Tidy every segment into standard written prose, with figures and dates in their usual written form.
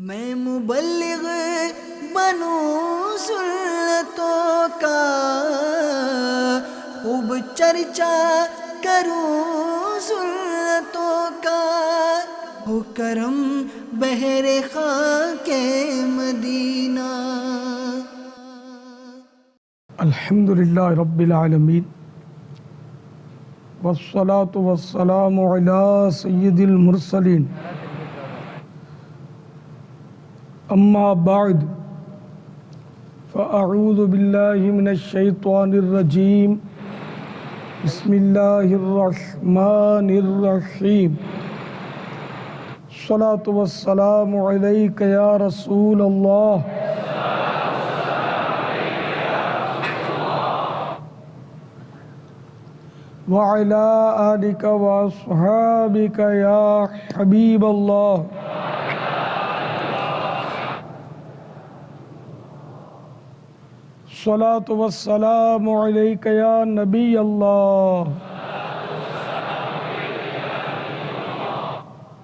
میں مبلغ بنوں سنتوں کا، خوب چرچا کروں سنتوں کا، ہو کرم بحر خاک مدینہ۔ الحمدللہ رب العالمین، والصلاة والسلام علی سید المرسلین، اما بعد فاعوذ باللہ من الشیطان الرجیم، بسم اللہ الرحمن الرحیم۔ الصلاة والسلام علیک یا رسول اللہ، وعلى آلك وأصحابك يا حبيب الله۔ الصلاة والسلام عليك يا نبي الله،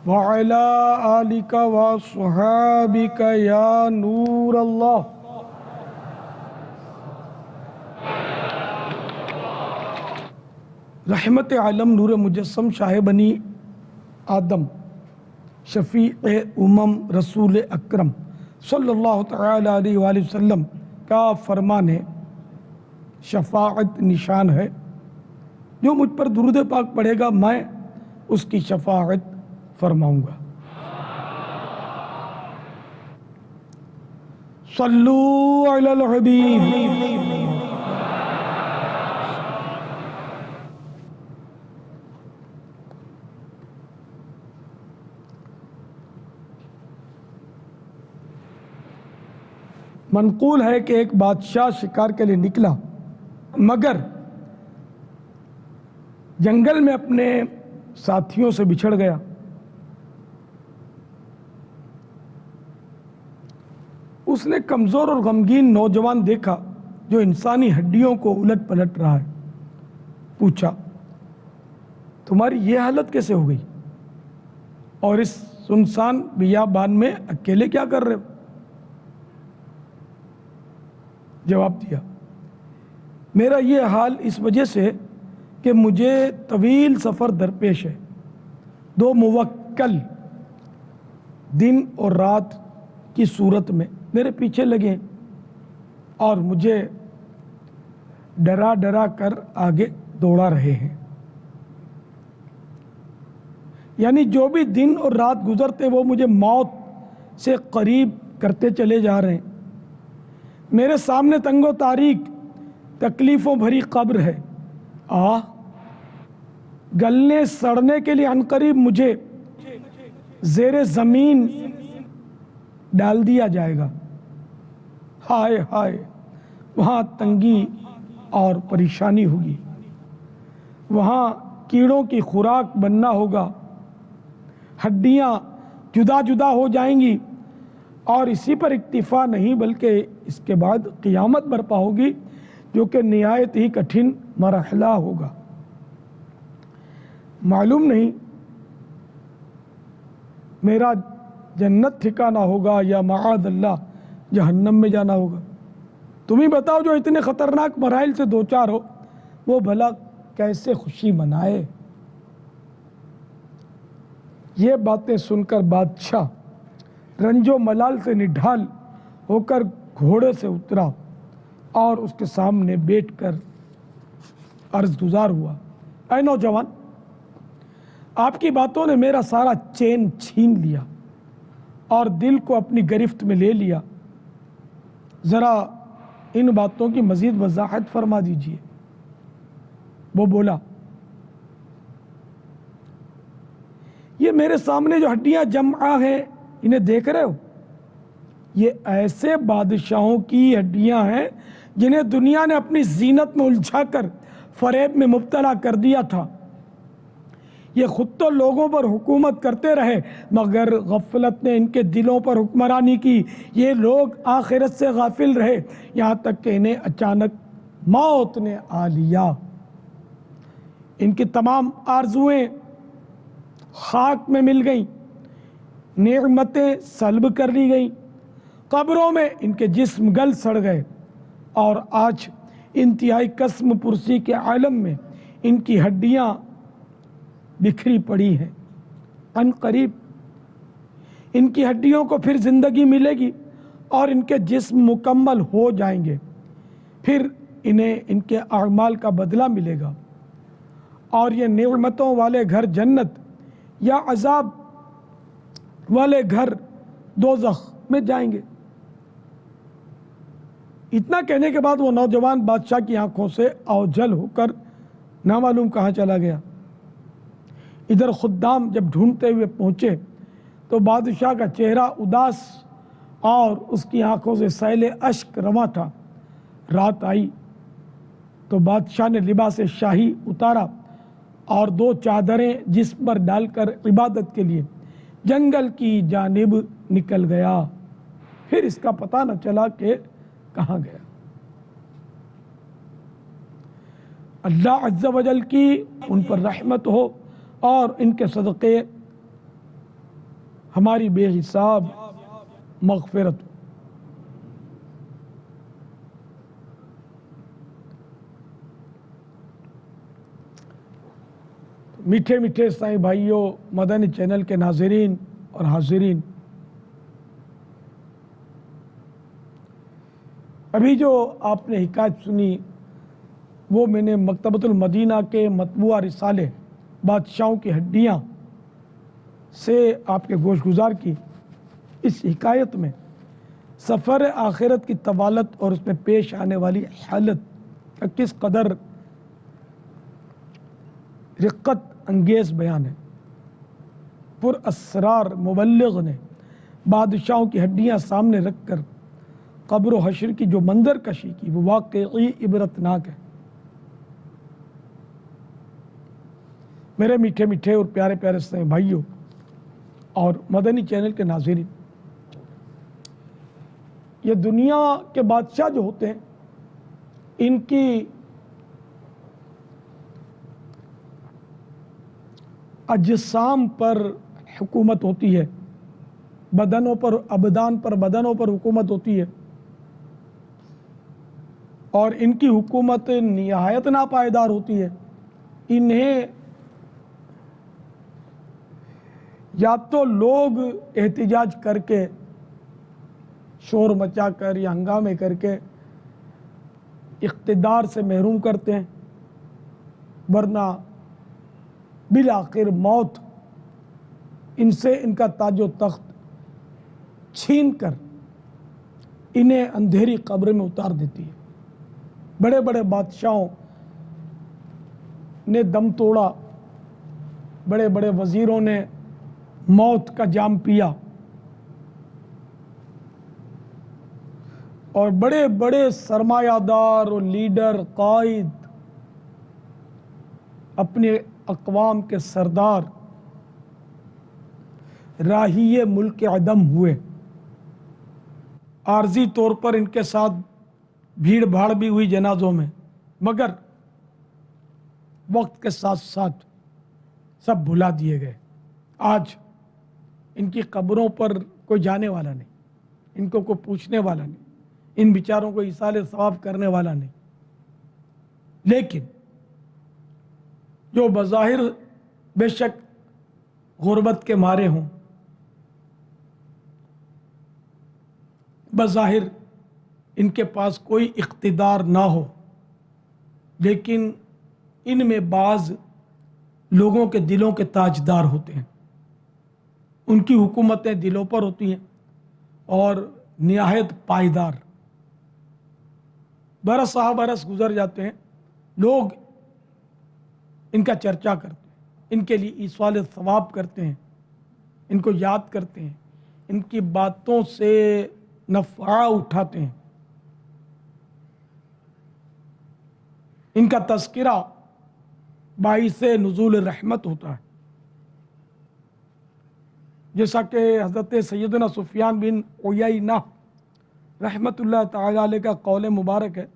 وعلى آلك وأصحابك يا نور الله۔ رحمت عالم نور مجسم شاہ بنی آدم شفیع امم رسول اکرم صلی اللہ تعالی علیہ وآلہ وسلم کا فرمان ہے، شفاعت نشان ہے، جو مجھ پر درود پاک پڑھے گا میں اس کی شفاعت فرماؤں گا۔ صلو علی الحبیب۔ منقول ہے کہ ایک بادشاہ شکار کے لیے نکلا، مگر جنگل میں اپنے ساتھیوں سے بچھڑ گیا۔ اس نے کمزور اور غمگین نوجوان دیکھا جو انسانی ہڈیوں کو الٹ پلٹ رہا ہے۔ پوچھا، تمہاری یہ حالت کیسے ہو گئی اور اس سنسان بیابان میں اکیلے کیا کر رہے ہو؟ جواب دیا، میرا یہ حال اس وجہ سے کہ مجھے طویل سفر درپیش ہے، دو موکل دن اور رات کی صورت میں میرے پیچھے لگے اور مجھے ڈرا ڈرا کر آگے دوڑا رہے ہیں۔ یعنی جو بھی دن اور رات گزرتے وہ مجھے موت سے قریب کرتے چلے جا رہے ہیں۔ میرے سامنے تنگ و تاریک تکلیفوں بھری قبر ہے، گلنے سڑنے کے لیے عنقریب مجھے زیر زمین ڈال دیا جائے گا۔ ہائے ہائے، وہاں تنگی اور پریشانی ہوگی، وہاں کیڑوں کی خوراک بننا ہوگا، ہڈیاں جدا جدا ہو جائیں گی، اور اسی پر اکتفا نہیں بلکہ اس کے بعد قیامت برپا ہوگی، جو کہ نہایت ہی کٹھن مرحلہ ہوگا۔ معلوم نہیں میرا جنت ٹھکانہ ہوگا یا معاذ اللہ جہنم میں جانا ہوگا۔ تم ہی بتاؤ، جو اتنے خطرناک مراحل سے دوچار ہو وہ بھلا کیسے خوشی منائے؟ یہ باتیں سن کر بادشاہ رنج و ملال سے نڈھال ہو کر گھوڑے سے اترا اور اس کے سامنے بیٹھ کر عرض گزار ہوا، اے نوجوان، آپ کی باتوں نے میرا سارا چین چھین لیا اور دل کو اپنی گرفت میں لے لیا، ذرا ان باتوں کی مزید وضاحت فرما دیجیے۔ وہ بولا، یہ میرے سامنے جو ہڈیاں جمع ہیں انہیں دیکھ رہے ہو؟ یہ ایسے بادشاہوں کی ہڈیاں ہیں جنہیں دنیا نے اپنی زینت میں الجھا کر فریب میں مبتلا کر دیا تھا۔ یہ خود تو لوگوں پر حکومت کرتے رہے مگر غفلت نے ان کے دلوں پر حکمرانی کی۔ یہ لوگ آخرت سے غافل رہے یہاں تک کہ انہیں اچانک موت نے آ لیا۔ ان کی تمام آرزوئیں خاک میں مل گئیں، نعمتیں سلب کر لی گئیں، قبروں میں ان کے جسم گل سڑ گئے، اور آج انتہائی قسم پرسی کے عالم میں ان کی ہڈیاں بکھری پڑی ہیں۔ عن قریب ان کی ہڈیوں کو پھر زندگی ملے گی اور ان کے جسم مکمل ہو جائیں گے، پھر انہیں ان کے اعمال کا بدلہ ملے گا، اور یہ نعمتوں والے گھر جنت یا عذاب والے گھر دوزخ میں جائیں گے۔ اتنا کہنے کے بعد وہ نوجوان بادشاہ کی آنکھوں سے اوجھل ہو کر نامعلوم کہاں چلا گیا۔ ادھر خدام جب ڈھونڈتے ہوئے پہنچے تو بادشاہ کا چہرہ اداس اور اس کی آنکھوں سے سیل اشک رواں تھا۔ رات آئی تو بادشاہ نے لباس شاہی اتارا اور 2 چادریں جسم پر ڈال کر عبادت کے لیے جنگل کی جانب نکل گیا، پھر اس کا پتہ نہ چلا کہ کہاں گیا۔ اللہ عز و جل کی ان پر رحمت ہو اور ان کے صدقے ہماری بے حساب مغفرت ہو۔ میٹھے میٹھے سائیں بھائیوں، مدنی چینل کے ناظرین اور حاضرین، ابھی جو آپ نے حکایت سنی وہ میں نے مکتبۃ المدینہ کے مطبوعہ رسالے بادشاہوں کی ہڈیاں سے آپ کے گوش گزار کی۔ اس حکایت میں سفر آخرت کی طوالت اور اس میں پیش آنے والی حالت کا کس قدر رقت انگیز بیان ہے۔ پر اسرار مبلغ نے بادشاہوں کی ہڈیاں سامنے رکھ کر قبر و حشر کی جو منظر کشی کی وہ واقعی عبرتناک ہے۔ میرے میٹھے میٹھے اور پیارے پیارے سائیں بھائیوں اور مدنی چینل کے ناظرین، یہ دنیا کے بادشاہ جو ہوتے ہیں ان کی اجسام پر حکومت ہوتی ہے، بدنوں پر، ابدان پر، بدنوں پر حکومت ہوتی ہے، اور ان کی حکومت نہایت ناپائیدار ہوتی ہے۔ انہیں یا تو لوگ احتجاج کر کے، شور مچا کر یا ہنگامے کر کے اقتدار سے محروم کرتے ہیں، ورنہ بالآخر موت ان سے ان کا تاج و تخت چھین کر انہیں اندھیری قبر میں اتار دیتی ہے۔ بڑے بڑے بادشاہوں نے دم توڑا، بڑے بڑے وزیروں نے موت کا جام پیا، اور بڑے بڑے سرمایہ دار اور لیڈر، قائد، اپنے اقوام کے سردار راہی ملک عدم ہوئے۔ عارضی طور پر ان کے ساتھ بھیڑ بھاڑ بھی ہوئی جنازوں میں، مگر وقت کے ساتھ ساتھ سب بھلا دیے گئے۔ آج ان کی قبروں پر کوئی جانے والا نہیں، ان کو کوئی پوچھنے والا نہیں، ان بیچاروں کو ایصال ثواب کرنے والا نہیں۔ لیکن جو بظاہر بے شک غربت کے مارے ہوں، بظاہر ان کے پاس کوئی اقتدار نہ ہو، لیکن ان میں بعض لوگوں کے دلوں کے تاجدار ہوتے ہیں، ان کی حکومتیں دلوں پر ہوتی ہیں اور نہایت پائیدار۔ برس ہا برس گزر جاتے ہیں، لوگ ان کا چرچا کرتے ہیں، ان کے لیے ایصال ثواب کرتے ہیں، ان کو یاد کرتے ہیں، ان کی باتوں سے نفع اٹھاتے ہیں، ان کا تذکرہ باعث نزول رحمت ہوتا ہے۔ جیسا کہ حضرت سیدنا سفیان بن عیینہ رحمت اللہ تعالی علیہ کا قول مبارک ہے،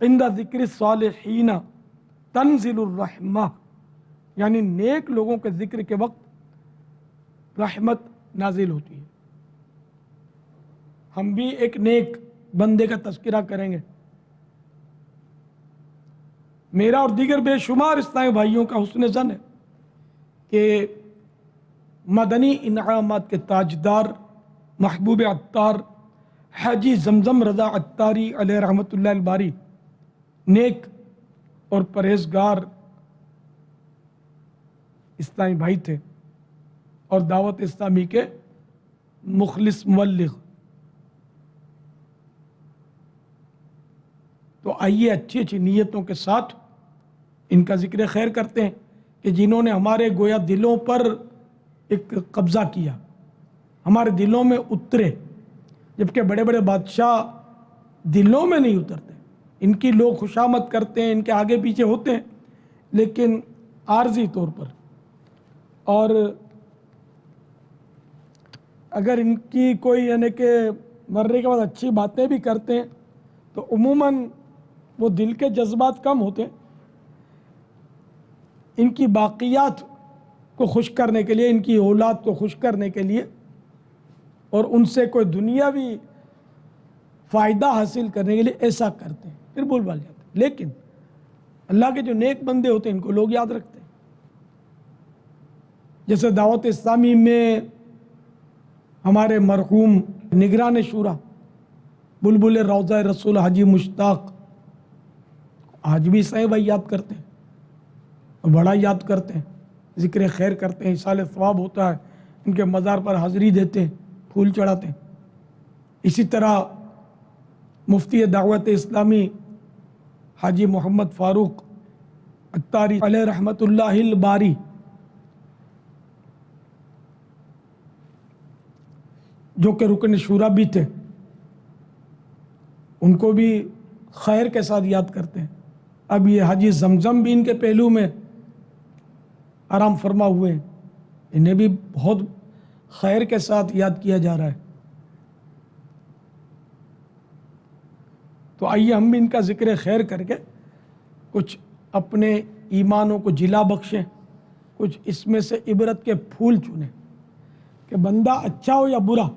عند ذکر الصالحین تنزل الرحمہ، یعنی نیک لوگوں کے ذکر کے وقت رحمت نازل ہوتی ہے۔ ہم بھی ایک نیک بندے کا تذکرہ کریں گے۔ میرا اور دیگر بے شمار اسلامی بھائیوں کا حسن ظن ہے کہ مدنی انعامات کے تاجدار محبوب عطار حاجی زمزم رضا عطاری علیہ رحمۃ اللہ الباری نیک اور پرہیزگار اسلامی بھائی تھے اور دعوت اسلامی کے مخلص مبلغ۔ تو آئیے اچھی اچھی نیتوں کے ساتھ ان کا ذکر خیر کرتے ہیں کہ جنہوں نے ہمارے گویا دلوں پر ایک قبضہ کیا، ہمارے دلوں میں اترے، جبکہ بڑے بڑے بادشاہ دلوں میں نہیں اترتے۔ ان کی لوگ خوشامد کرتے ہیں، ان کے آگے پیچھے ہوتے ہیں، لیکن عارضی طور پر۔ اور اگر ان کی کوئی یعنی کہ مرنے کے بعد اچھی باتیں بھی کرتے ہیں تو عموماً وہ دل کے جذبات کم ہوتے ہیں۔ ان کی باقیات کو خوش کرنے کے لیے، ان کی اولاد کو خوش کرنے کے لیے اور ان سے کوئی دنیاوی فائدہ حاصل کرنے کے لیے ایسا کرتے ہیں، پھر بھول بھال جاتے ہیں۔ لیکن اللہ کے جو نیک بندے ہوتے ہیں ان کو لوگ یاد رکھتے ہیں۔ جیسے دعوت اسلامی میں ہمارے مرحوم نگران شورا بلبل روضہ رسول حاجی مشتاق آج بھی صحیح بھائی یاد کرتے ہیں اور بڑا یاد کرتے ہیں، ذکر خیر کرتے ہیں، ایصال ثواب ہوتا ہے، ان کے مزار پر حاضری دیتے ہیں، پھول چڑھاتے ہیں۔ اسی طرح مفتی دعوت اسلامی حاجی محمد فاروق عطاری علیہ رحمۃ اللہ الباری جو کہ رکن شورا بھی تھے، ان کو بھی خیر کے ساتھ یاد کرتے ہیں۔ اب یہ حاجی زمزم بھی ان کے پہلو میں آرام فرما ہوئے ہیں، انہیں بھی بہت خیر کے ساتھ یاد کیا جا رہا ہے۔ تو آئیے ہم بھی ان کا ذکر خیر کر کے کچھ اپنے ایمانوں کو جلا بخشیں، کچھ اس میں سے عبرت کے پھول چنیں کہ بندہ اچھا ہو یا برا،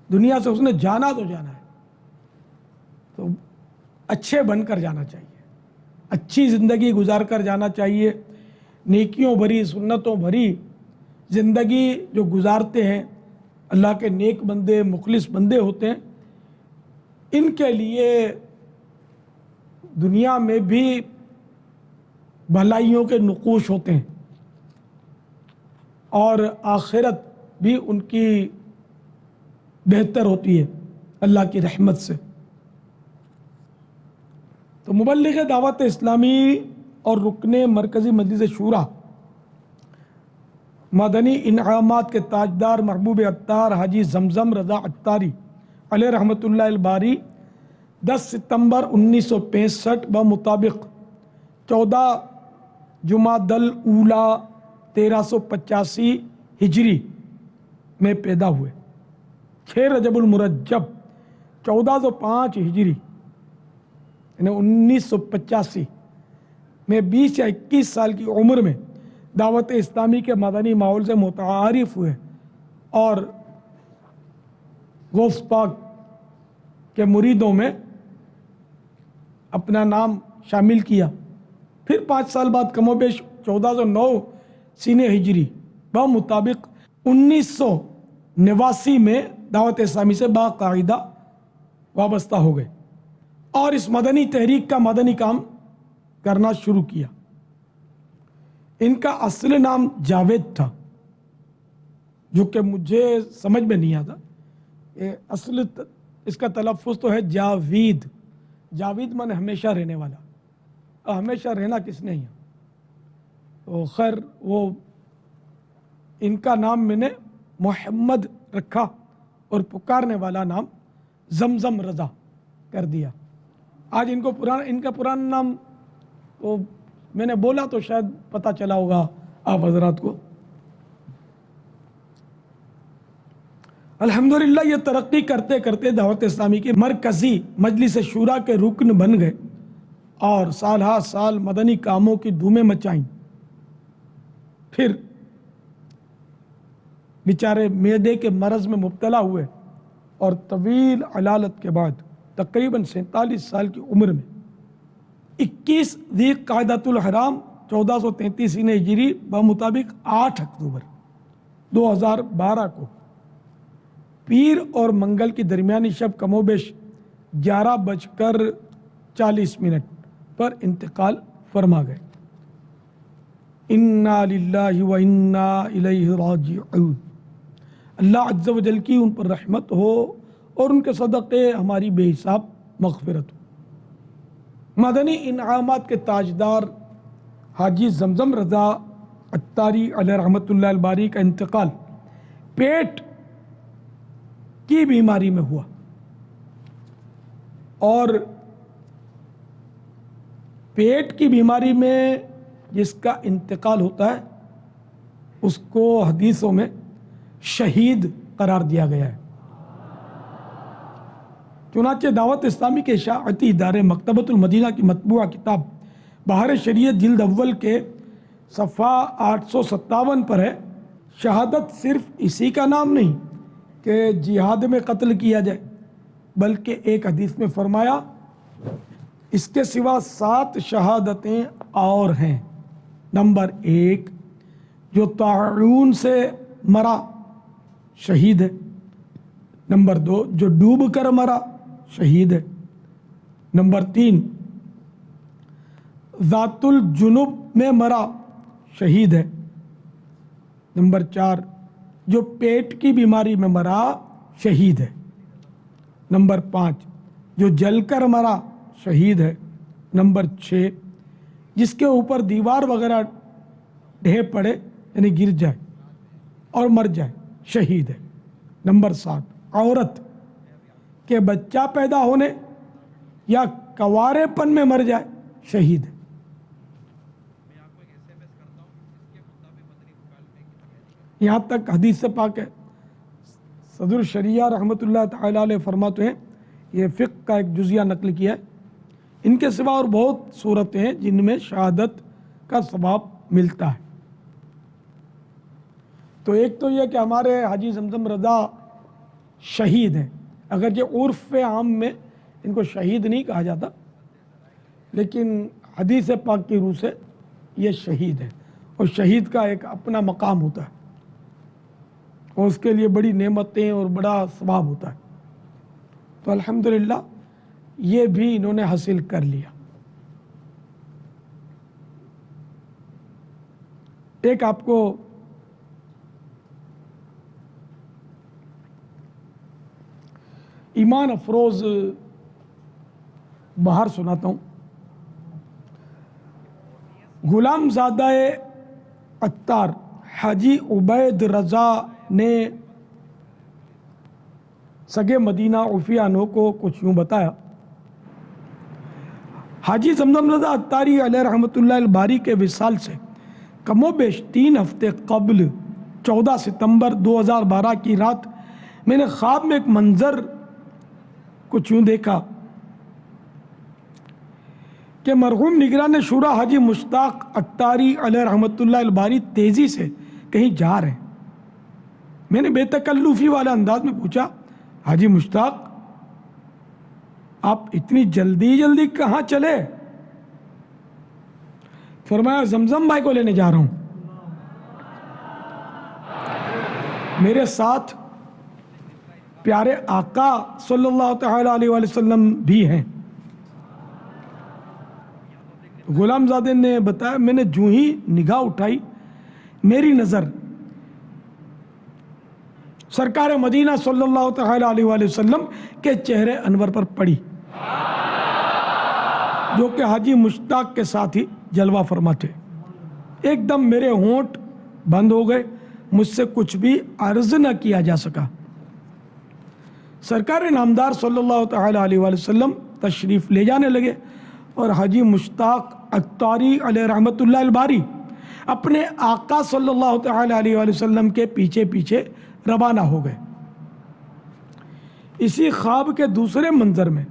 دنیا سے اس نے جانا تو جانا ہے، تو اچھے بن کر جانا چاہیے، اچھی زندگی گزار کر جانا چاہیے۔ نیکیوں بھری، سنتوں بھری زندگی جو گزارتے ہیں اللہ کے نیک بندے، مخلص بندے ہوتے ہیں، ان کے لیے دنیا میں بھی بھلائیوں کے نقوش ہوتے ہیں اور آخرت بھی ان کی بہتر ہوتی ہے اللہ کی رحمت سے۔ تو مبلغ دعوت اسلامی اور رکن مرکزی مجلس شورا مدنی انعامات کے تاجدار محبوب عطار حاجی زمزم رضا عطاری علیہ رحمۃ اللہ الباری 10 ستمبر 1965 بمطابق 14 جمادی الاولیٰ 1385 ہجری میں پیدا ہوئے۔ 6 رجب المرجب 1405 ہجری یعنی 1985 میں 20 یا 21 سال کی عمر میں دعوت اسلامی کے مدنی ماحول سے متعارف ہوئے اور غوث پاک کے مریدوں میں اپنا نام شامل کیا۔ پھر 5 سال بعد کم و بیش 1409 سین ہجری بمطابق 1989 میں دعوت اسلامی سے باقاعدہ وابستہ ہو گئے اور اس مدنی تحریک کا مدنی کام کرنا شروع کیا۔ ان کا اصل نام جاوید تھا، جو کہ مجھے سمجھ میں نہیں آتا۔ اصل اس کا تلفظ تو ہے جاوید، جاوید من ہمیشہ رہنے والا، ہمیشہ رہنا کس نے ہے؟ تو خیر وہ ان کا نام میں نے محمد رکھا اور پکارنے والا نام زمزم رضا کر دیا۔ آج ان کا پرانا نام وہ میں نے بولا تو شاید پتہ چلا ہوگا آپ حضرات کو۔ الحمدللہ یہ ترقی کرتے کرتے دعوت اسلامی کے مرکزی مجلس شورا کے رکن بن گئے اور سال ہا سال مدنی کاموں کی دھومیں مچائیں۔ پھر بیچارے معدے کے مرض میں مبتلا ہوئے اور طویل علالت کے بعد تقریباً 47 سال کی عمر میں 21 ذی قعدۃ الحرام 1433 ہجری بمطابق 8 اکتوبر 2012 کو پیر اور منگل کی درمیانی شب کم و بیش 11:40 پر انتقال فرما گئے۔ انا للہ و انا الیہ راجعون۔ اللہ عز و جل کی ان پر رحمت ہو اور ان کے صدقے ہماری بے حساب مغفرت ہو۔ مدنی انعامات کے تاجدار حاجی زمزم رضا عطاری علیہ رحمۃ اللہ الباری کا انتقال پیٹ کی بیماری میں ہوا، اور پیٹ کی بیماری میں جس کا انتقال ہوتا ہے اس کو حدیثوں میں شہید قرار دیا گیا ہے۔ چنانچہ دعوت اسلامی کے اشاعتی ادارے مکتبۃ المدینہ کی مطبوعہ کتاب بہار شریعت جلد اول کے صفحہ 857 پر ہے، شہادت صرف اسی کا نام نہیں کہ جہاد میں قتل کیا جائے، بلکہ ایک حدیث میں فرمایا اس کے سوا 7 شہادتیں اور ہیں۔ نمبر 1، جو طاعون سے مرا شہید ہے۔ نمبر 2، جو ڈوب کر مرا شہید ہے۔ نمبر 3، ذات الجنوب میں مرا شہید ہے۔ نمبر 4، جو پیٹ کی بیماری میں مرا شہید ہے۔ نمبر 5، جو جل کر مرا شہید ہے۔ نمبر 6، جس کے اوپر دیوار وغیرہ ڈھے پڑے یعنی گر جائے اور مر جائے شہید ہے۔ نمبر 7، عورت کے بچہ پیدا ہونے یا کنوارے پن میں مر جائے شہید ہے۔ یہاں تک حدیث سے پاک ہے۔ صدر الشریعہ رحمۃ اللہ تعالی علیہ فرماتے ہیں، یہ فقہ کا ایک جزیہ نقل کیا ہے، ان کے سوا اور بہت صورتیں ہیں جن میں شہادت کا ثواب ملتا ہے۔ تو ایک تو یہ کہ ہمارے حاجی زمزم رضا شہید ہیں، اگرچہ عرف عام میں ان کو شہید نہیں کہا جاتا، لیکن حدیث پاک کی روح سے یہ شہید ہے، اور شہید کا ایک اپنا مقام ہوتا ہے اور اس کے لیے بڑی نعمتیں اور بڑا ثواب ہوتا ہے۔ تو الحمدللہ یہ بھی انہوں نے حاصل کر لیا۔ ایک آپ کو ایمان افروز بہار سناتا ہوں۔ غلام زادہ عطار حاجی عبید رضا نے سگے مدینہ عفیانوں کو کچھ یوں بتایا، حاجی زمزم رضا عطاری علیہ رحمۃ اللہ الباری کے وصال سے کم و بیش 3 ہفتے قبل 14 ستمبر 2012 کی رات میں نے خواب میں ایک منظر کچھ یوں دیکھا کہ مرحوم نگران شورا حاجی مشتاق عطاری علیہ رحمۃ اللہ الباری تیزی سے کہیں جا رہے ہیں۔ میں نے بے تکلفی والا انداز میں پوچھا، حاجی مشتاق آپ اتنی جلدی کہاں چلے؟ فرمایا زمزم بھائی کو لینے جا رہا ہوں، میرے ساتھ پیارے آقا صلی اللہ تعالی علیہ وآلہ وسلم بھی ہیں۔ غلام زادے نے بتایا، میں نے جو ہی نگاہ اٹھائی میری نظر سرکار مدینہ صلی اللہ تعالی علیہ وآلہ وسلم کے چہرے انور پر پڑی، جو کہ حاجی مشتاق کے ساتھ ہی جلوہ فرما تھے۔ ایک دم میرے ہونٹ بند ہو گئے، مجھ سے کچھ بھی عرض نہ کیا جا سکا۔ سرکار نامدار صلی اللہ تعالی علیہ وآلہ وسلم تشریف لے جانے لگے، اور حاجی مشتاق عطاری علیہ رحمۃ اللہ الباری اپنے آقا صلی اللہ تعالی علیہ وآلہ وسلم کے پیچھے پیچھے روانہ ہو گئے۔ اسی خواب کے دوسرے منظر میں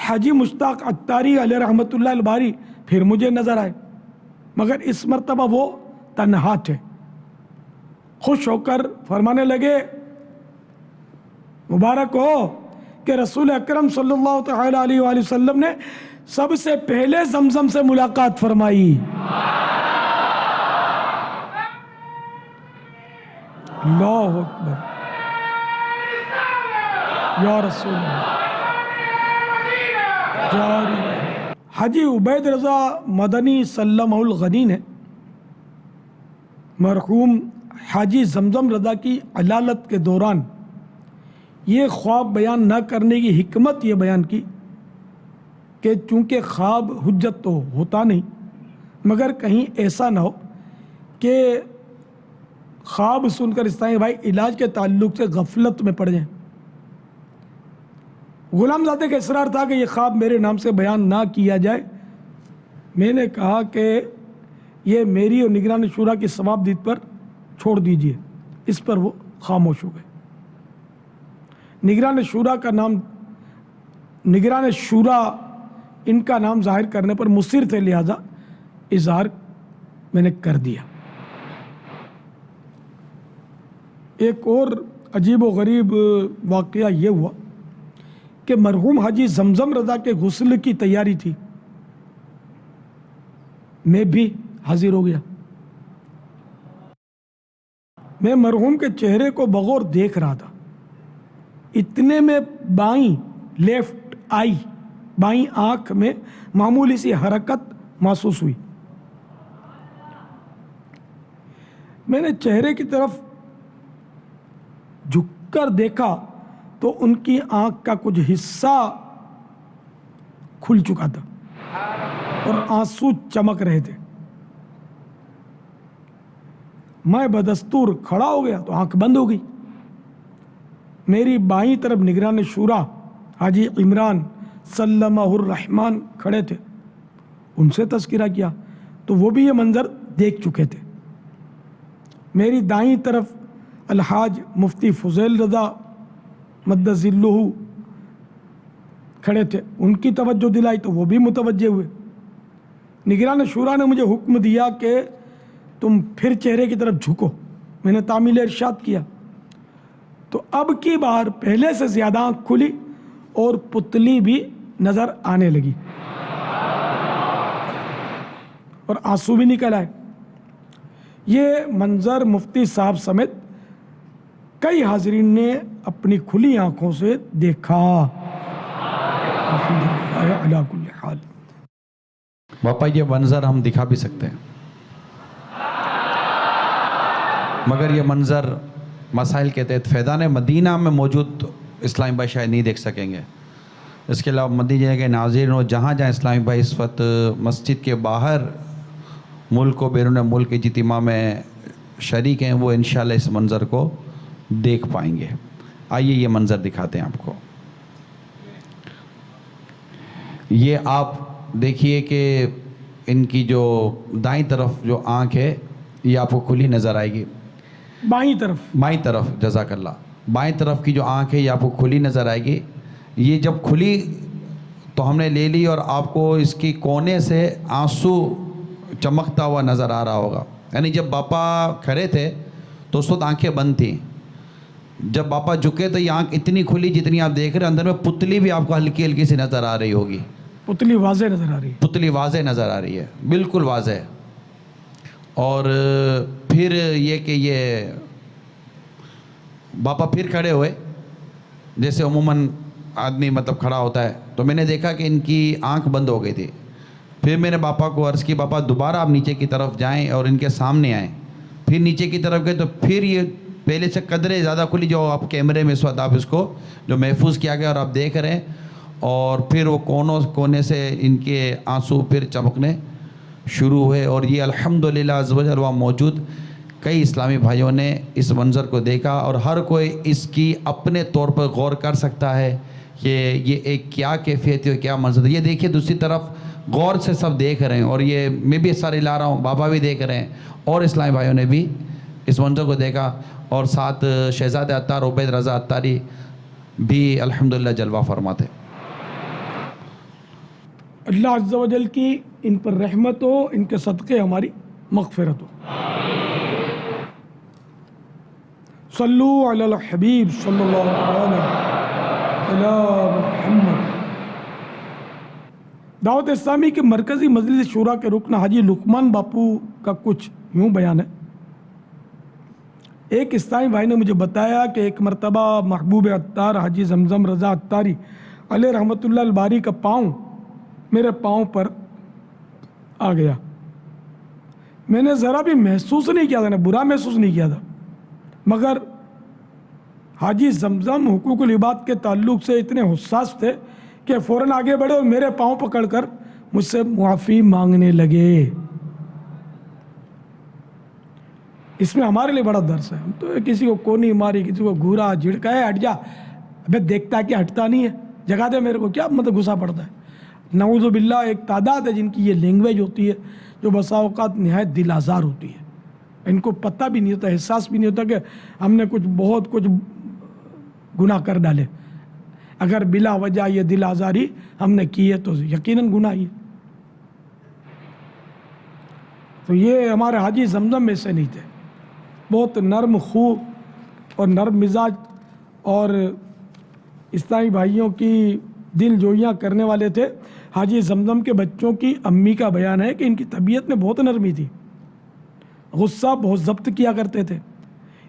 حاجی مشتاق عطاری علیہ رحمۃ اللہ الباری پھر مجھے نظر آئے، مگر اس مرتبہ وہ تنہا تھے۔ خوش ہو کر فرمانے لگے مبارک ہو کہ رسول اکرم صلی اللہ تعالی علیہ وآلہ وسلم نے سب سے پہلے زمزم سے ملاقات فرمائی. اللہ اکبر یا رسول اللہ. حاجی عبید رضا مدنی سلمہ الغنی نے مرحوم حاجی زمزم رضا کی علالت کے دوران یہ خواب بیان نہ کرنے کی حکمت یہ بیان کی کہ چونکہ خواب حجت تو ہوتا نہیں، مگر کہیں ایسا نہ ہو کہ خواب سن کر اسلامی بھائی علاج کے تعلق سے غفلت میں پڑ جائیں. غلام زادے کا اصرار تھا کہ یہ خواب میرے نام سے بیان نہ کیا جائے. میں نے کہا کہ یہ میری اور نگران شورا کی ثوابدید پر چھوڑ دیجئے. اس پر وہ خاموش ہو گئے. نگران شورا ان کا نام ظاہر کرنے پر مصر تھے، لہذا اظہار میں نے کر دیا. ایک اور عجیب و غریب واقعہ یہ ہوا کہ مرحوم حاجی زمزم رضا کے غسل کی تیاری تھی. میں بھی حاضر ہو گیا. میں مرحوم کے چہرے کو بغور دیکھ رہا تھا. اتنے میں بائیں لیفٹ آئی، بائیں آنکھ میں معمولی سی حرکت محسوس ہوئی. میں نے چہرے کی طرف جھک کر دیکھا تو ان کی آنکھ کا کچھ حصہ کھل چکا تھا اور آنسو چمک رہے تھے. میں بدستور کھڑا ہو گیا تو آنکھ بند ہو گئی. میری بائیں طرف نگران شورا حاجی عمران سلمہ الرحمن کھڑے تھے. ان سے تذکرہ کیا تو وہ بھی یہ منظر دیکھ چکے تھے. میری دائیں طرف الحاج مفتی فضیل رضا مد ظلہ کھڑے تھے. ان کی توجہ دلائی تو وہ بھی متوجہ ہوئے. نگران شورا نے مجھے حکم دیا کہ تم پھر چہرے کی طرف جھکو. میں نے تعمیل ارشاد کیا تو اب کی بار پہلے سے زیادہ آنکھ کھلی اور پتلی بھی نظر آنے لگی اور آنسو بھی نکل آئے. یہ منظر مفتی صاحب سمیت کئی حاضرین نے اپنی کھلی آنکھوں سے دیکھا. الحمدللہ علی کل حال. باپا یہ منظر ہم دکھا بھی سکتے ہیں، مگر یہ منظر مسائل کے تحت فیضان مدینہ میں موجود اسلامی بھائی شاید نہیں دیکھ سکیں گے. اس کے علاوہ مدینہ کے ناظرین ہو جہاں جہاں اسلامی بھائی اس وقت مسجد کے باہر ملک و بیرون ملک کے اجتماع میں شریک ہیں، وہ انشاءاللہ اس منظر کو دیکھ پائیں گے. آئیے یہ منظر دکھاتے ہیں آپ کو. یہ آپ دیکھیے کہ ان کی جو دائیں طرف جو آنکھ ہے یہ آپ کو کھلی نظر آئے گی. بائیں طرف جزاک اللہ. بائیں طرف کی جو آنکھ ہے یہ آپ کو کھلی نظر آئے گی. یہ جب کھلی تو ہم نے لے لی اور آپ کو اس کی کونے سے آنسو چمکتا ہوا نظر آ رہا ہوگا. یعنی جب باپا کھڑے تھے تو اس وقت آنکھیں بند تھیں. جب باپا جھکے تو یہ آنکھ اتنی کھلی جتنی آپ دیکھ رہے ہیں. اندر میں پتلی بھی آپ کو ہلکی ہلکی سی نظر آ رہی ہوگی. پتلی واضح نظر آ رہی ہے. پتلی واضح نظر آ رہی ہے، بالکل واضح. اور پھر یہ کہ یہ باپا پھر کھڑے ہوئے جیسے عموماً آدمی مطلب کھڑا ہوتا ہے. تو میں نے دیکھا کہ ان کی آنکھ بند ہو گئی تھی. پھر میں نے باپا کو عرض کی باپا دوبارہ آپ نیچے کی طرف جائیں اور ان کے سامنے آئیں. پھر نیچے کی طرف گئے تو پھر یہ پہلے سے قدرے زیادہ کھلی جو آپ کیمرے میں اس وقت آپ اس کو جو محفوظ کیا گیا اور آپ دیکھ رہے ہیں. اور پھر وہ کونے سے ان کے آنسو پھر چمکنے شروع ہوئے. اور یہ الحمدللہ عز و جل وہاں موجود کئی اسلامی بھائیوں نے اس منظر کو دیکھا اور ہر کوئی اس کی اپنے طور پر غور کر سکتا ہے کہ یہ ایک کیا کیفیت ہے، کیا منظر ہے. یہ دیکھیے دوسری طرف غور سے سب دیکھ رہے ہیں اور یہ میں بھی سارے لا رہا ہوں، بابا بھی دیکھ رہے ہیں اور اسلامی بھائیوں نے بھی اس منظر کو دیکھا. اور ساتھ شہزاد عطار عبید رضا عطاری بھی الحمدللہ جلوہ فرماتے. اللہ عز و جل کی ان پر رحمت ہو، ان کے صدقے ہماری مغفرت ہو. صلو علی الحبیب صلی اللہ علیہ محمد۔ دعوت اسلامی کے مرکزی مجلس شورا کے رکن حاجی لقمان باپو کا کچھ یوں بیان ہے۔ ایک اسلامی بھائی نے مجھے بتایا کہ ایک مرتبہ محبوب عطار حاجی زمزم رضا عطاری علیہ رحمۃ اللہ الباری کا پاؤں میرے پاؤں پر آ گیا۔ میں نے ذرا بھی محسوس نہیں کیا تھا، برا محسوس نہیں کیا تھا، مگر حاجی زمزم حقوق العباد کے تعلق سے اتنے حساس تھے کہ فوراً آگے بڑھے اور میرے پاؤں پکڑ کر مجھ سے معافی مانگنے لگے۔ اس میں ہمارے لیے بڑا درس ہے۔ ہم تو کسی کو کونی ماری، کسی کو گھورا جھڑکا ہے، ہٹ جا، ابے دیکھتا ہے کہ ہٹتا نہیں ہے، جگہ دے میرے کو، کیا مطلب غصہ پڑتا ہے۔ نعوذ باللہ ایک تعداد ہے جن کی یہ لینگویج ہوتی ہے جو بسا اوقات نہایت دل آزار ہوتی ہے، ان کو پتہ بھی نہیں ہوتا، احساس بھی نہیں ہوتا کہ ہم نے بہت کچھ گناہ کر ڈالے۔ اگر بلا وجہ یہ دل آزاری ہم نے کی ہے تو یقیناً گناہ ہی ہے۔ تو یہ ہمارے حاجی زمزم میں سے نہیں تھے، بہت نرم خو اور نرم مزاج اور اسلامی بھائیوں کی دل جوئیاں کرنے والے تھے۔ حاجی زمزم کے بچوں کی امی کا بیان ہے کہ ان کی طبیعت میں بہت نرمی تھی، غصہ بہت ضبط کیا کرتے تھے۔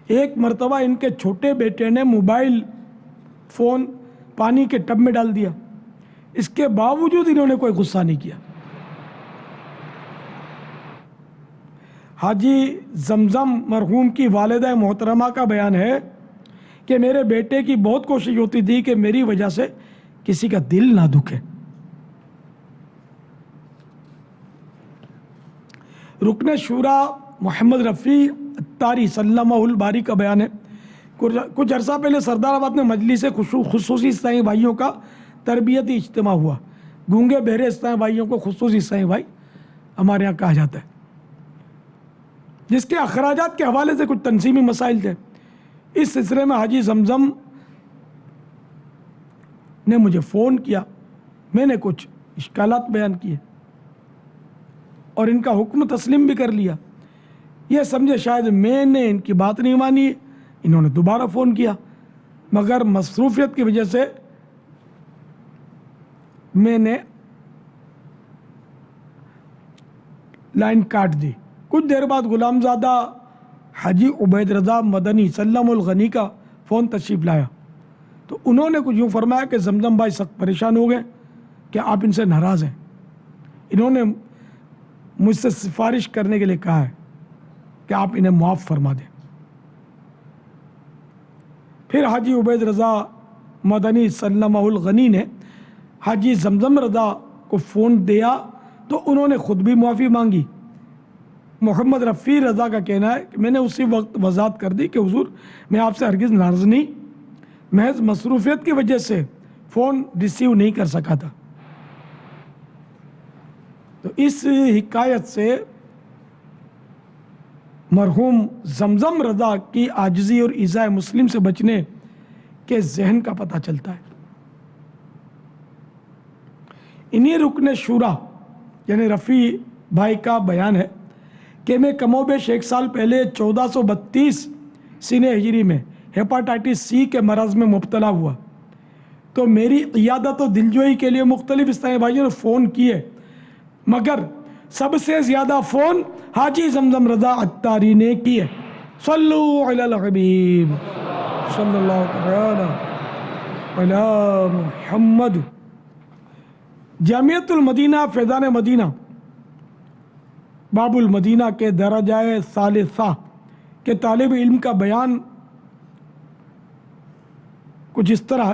ایک مرتبہ ان کے چھوٹے بیٹے نے موبائل فون پانی کے ٹب میں ڈال دیا، اس کے باوجود انہوں نے کوئی غصہ نہیں کیا۔ حاجی زمزم مرحوم کی والدہ محترمہ کا بیان ہے کہ میرے بیٹے کی بہت کوشش ہوتی تھی کہ میری وجہ سے کسی کا دل نہ دکھے۔ رکن شورا محمد رفیع عطاری سلمہ الباری کا بیان ہے، کچھ عرصہ پہلے سردار آباد میں مجلس خصوصی اسلامی بھائیوں کا تربیتی اجتماع ہوا۔ گونگے بہرے اسلامی بھائیوں کو خصوصی اسلامی بھائی ہمارے یہاں کہا جاتا ہے، جس کے اخراجات کے حوالے سے کچھ تنظیمی مسائل تھے۔ اس سلسلے میں حاجی زمزم نے مجھے فون کیا، میں نے کچھ اشکالات بیان کیے اور ان کا حکم تسلیم بھی کر لیا۔ یہ سمجھے شاید میں نے ان کی بات نہیں مانی، انہوں نے دوبارہ فون کیا، مگر مصروفیت کی وجہ سے میں نے لائن کاٹ دی۔ کچھ دیر بعد غلام زادہ حاجی عبید رضا مدنی سلم الغنی کا فون تشریف لایا، تو انہوں نے کچھ یوں فرمایا کہ زمزم بھائی سخت پریشان ہو گئے کہ آپ ان سے ناراض ہیں۔ انہوں نے مجھ سے سفارش کرنے کے لیے کہا ہے کہ آپ انہیں معاف فرما دیں۔ پھر حاجی عبید رضا مدنی سلمہ الغنی نے حاجی زمزم رضا کو فون دیا تو انہوں نے خود بھی معافی مانگی۔ محمد رفیع رضا کا کہنا ہے کہ میں نے اسی وقت وضاحت کر دی کہ حضور میں آپ سے ہرگز ناراض نہیں، محض مصروفیت کی وجہ سے فون ریسیو نہیں کر سکا تھا۔ تو اس حکایت سے مرحوم زمزم رضا کی عاجزی اور ایذاء مسلم سے بچنے کے ذہن کا پتہ چلتا ہے۔ انہی رکن شورا یعنی رفیع بھائی کا بیان ہے کہ میں کم و بیش 1 سال پہلے 1432 سنہ ہجری میں ہیپاٹائٹس سی کے مرض میں مبتلا ہوا، تو میری عیادت و دلجوئی کے لیے مختلف اسلامی بھائیوں نے فون کیے، مگر سب سے زیادہ فون حاجی زمزم رضا عطاری نے کیے۔ صلو علی الحبیب صلی اللہ علی محمد۔ جامعۃ المدینہ فیضان مدینہ باب المدینہ کے درجہ ثالثہ کے طالب علم کا بیان کچھ اس طرح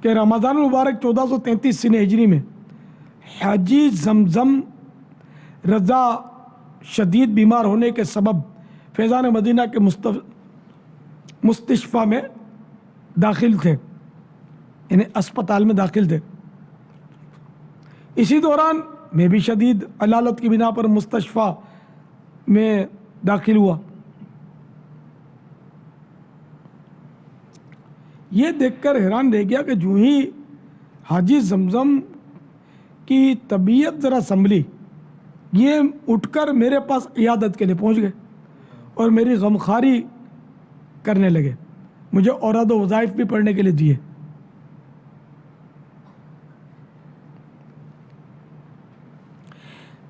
کہ رمضان المبارک 1433 سنہ ہجری میں حاجی زمزم رضا شدید بیمار ہونے کے سبب فیضان مدینہ کے مستشفیٰ میں داخل تھے، یعنی اسپتال میں داخل تھے۔ اسی دوران میں بھی شدید علالت کی بنا پر مستشفیٰ میں داخل ہوا۔ یہ دیکھ کر حیران رہ گیا کہ جو ہی حاجی زمزم کی طبیعت ذرا سنبھلی، یہ اٹھ کر میرے پاس عیادت کے لیے پہنچ گئے اور میری غمخواری کرنے لگے. مجھے اوراد و وظائف بھی پڑھنے کے لیے دیے.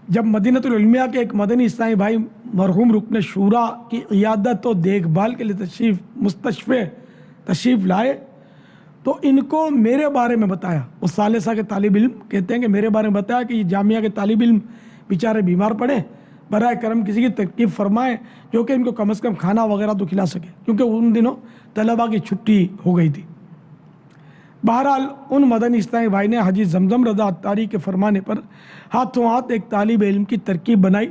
جب مدینۃ العلمیہ کے ایک مدنی اسلامی بھائی مرحوم رکن شورا کی عیادت و دیکھ بھال کے لیے مستشفے تشریف لائے تو ان کو میرے بارے میں بتایا. وہ ثالثہ کے طالب علم کہتے ہیں کہ میرے بارے میں بتایا کہ یہ جامعہ کے طالب علم بیچارے بیمار پڑے, برائے کرم کسی کی ترکیب فرمائیں جو کہ ان کو کم از کم کھانا وغیرہ تو کھلا سکے, کیونکہ ان دنوں طلباء کی چھٹی ہو گئی تھی. بہرحال ان مدنی اسلامی بھائی نے حاجی زمزم رضا عطاری کے فرمانے پر ہاتھوں ہاتھ ایک طالب علم کی ترکیب بنائی,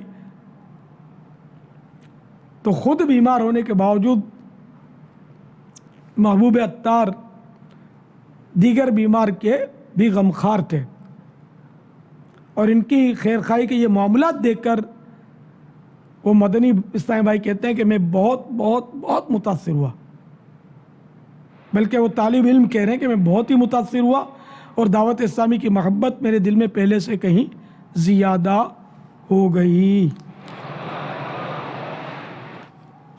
تو خود بیمار ہونے کے باوجود محبوب عطار دیگر بیمار کے بھی غمخوار تھے, اور ان کی خیر خواہی کے یہ معاملات دیکھ کر وہ مدنی اسلامی بھائی کہتے ہیں کہ میں بہت بہت بہت متاثر ہوا. بلکہ وہ طالب علم کہہ رہے ہیں کہ میں بہت ہی متاثر ہوا اور دعوت اسلامی کی محبت میرے دل میں پہلے سے کہیں زیادہ ہو گئی.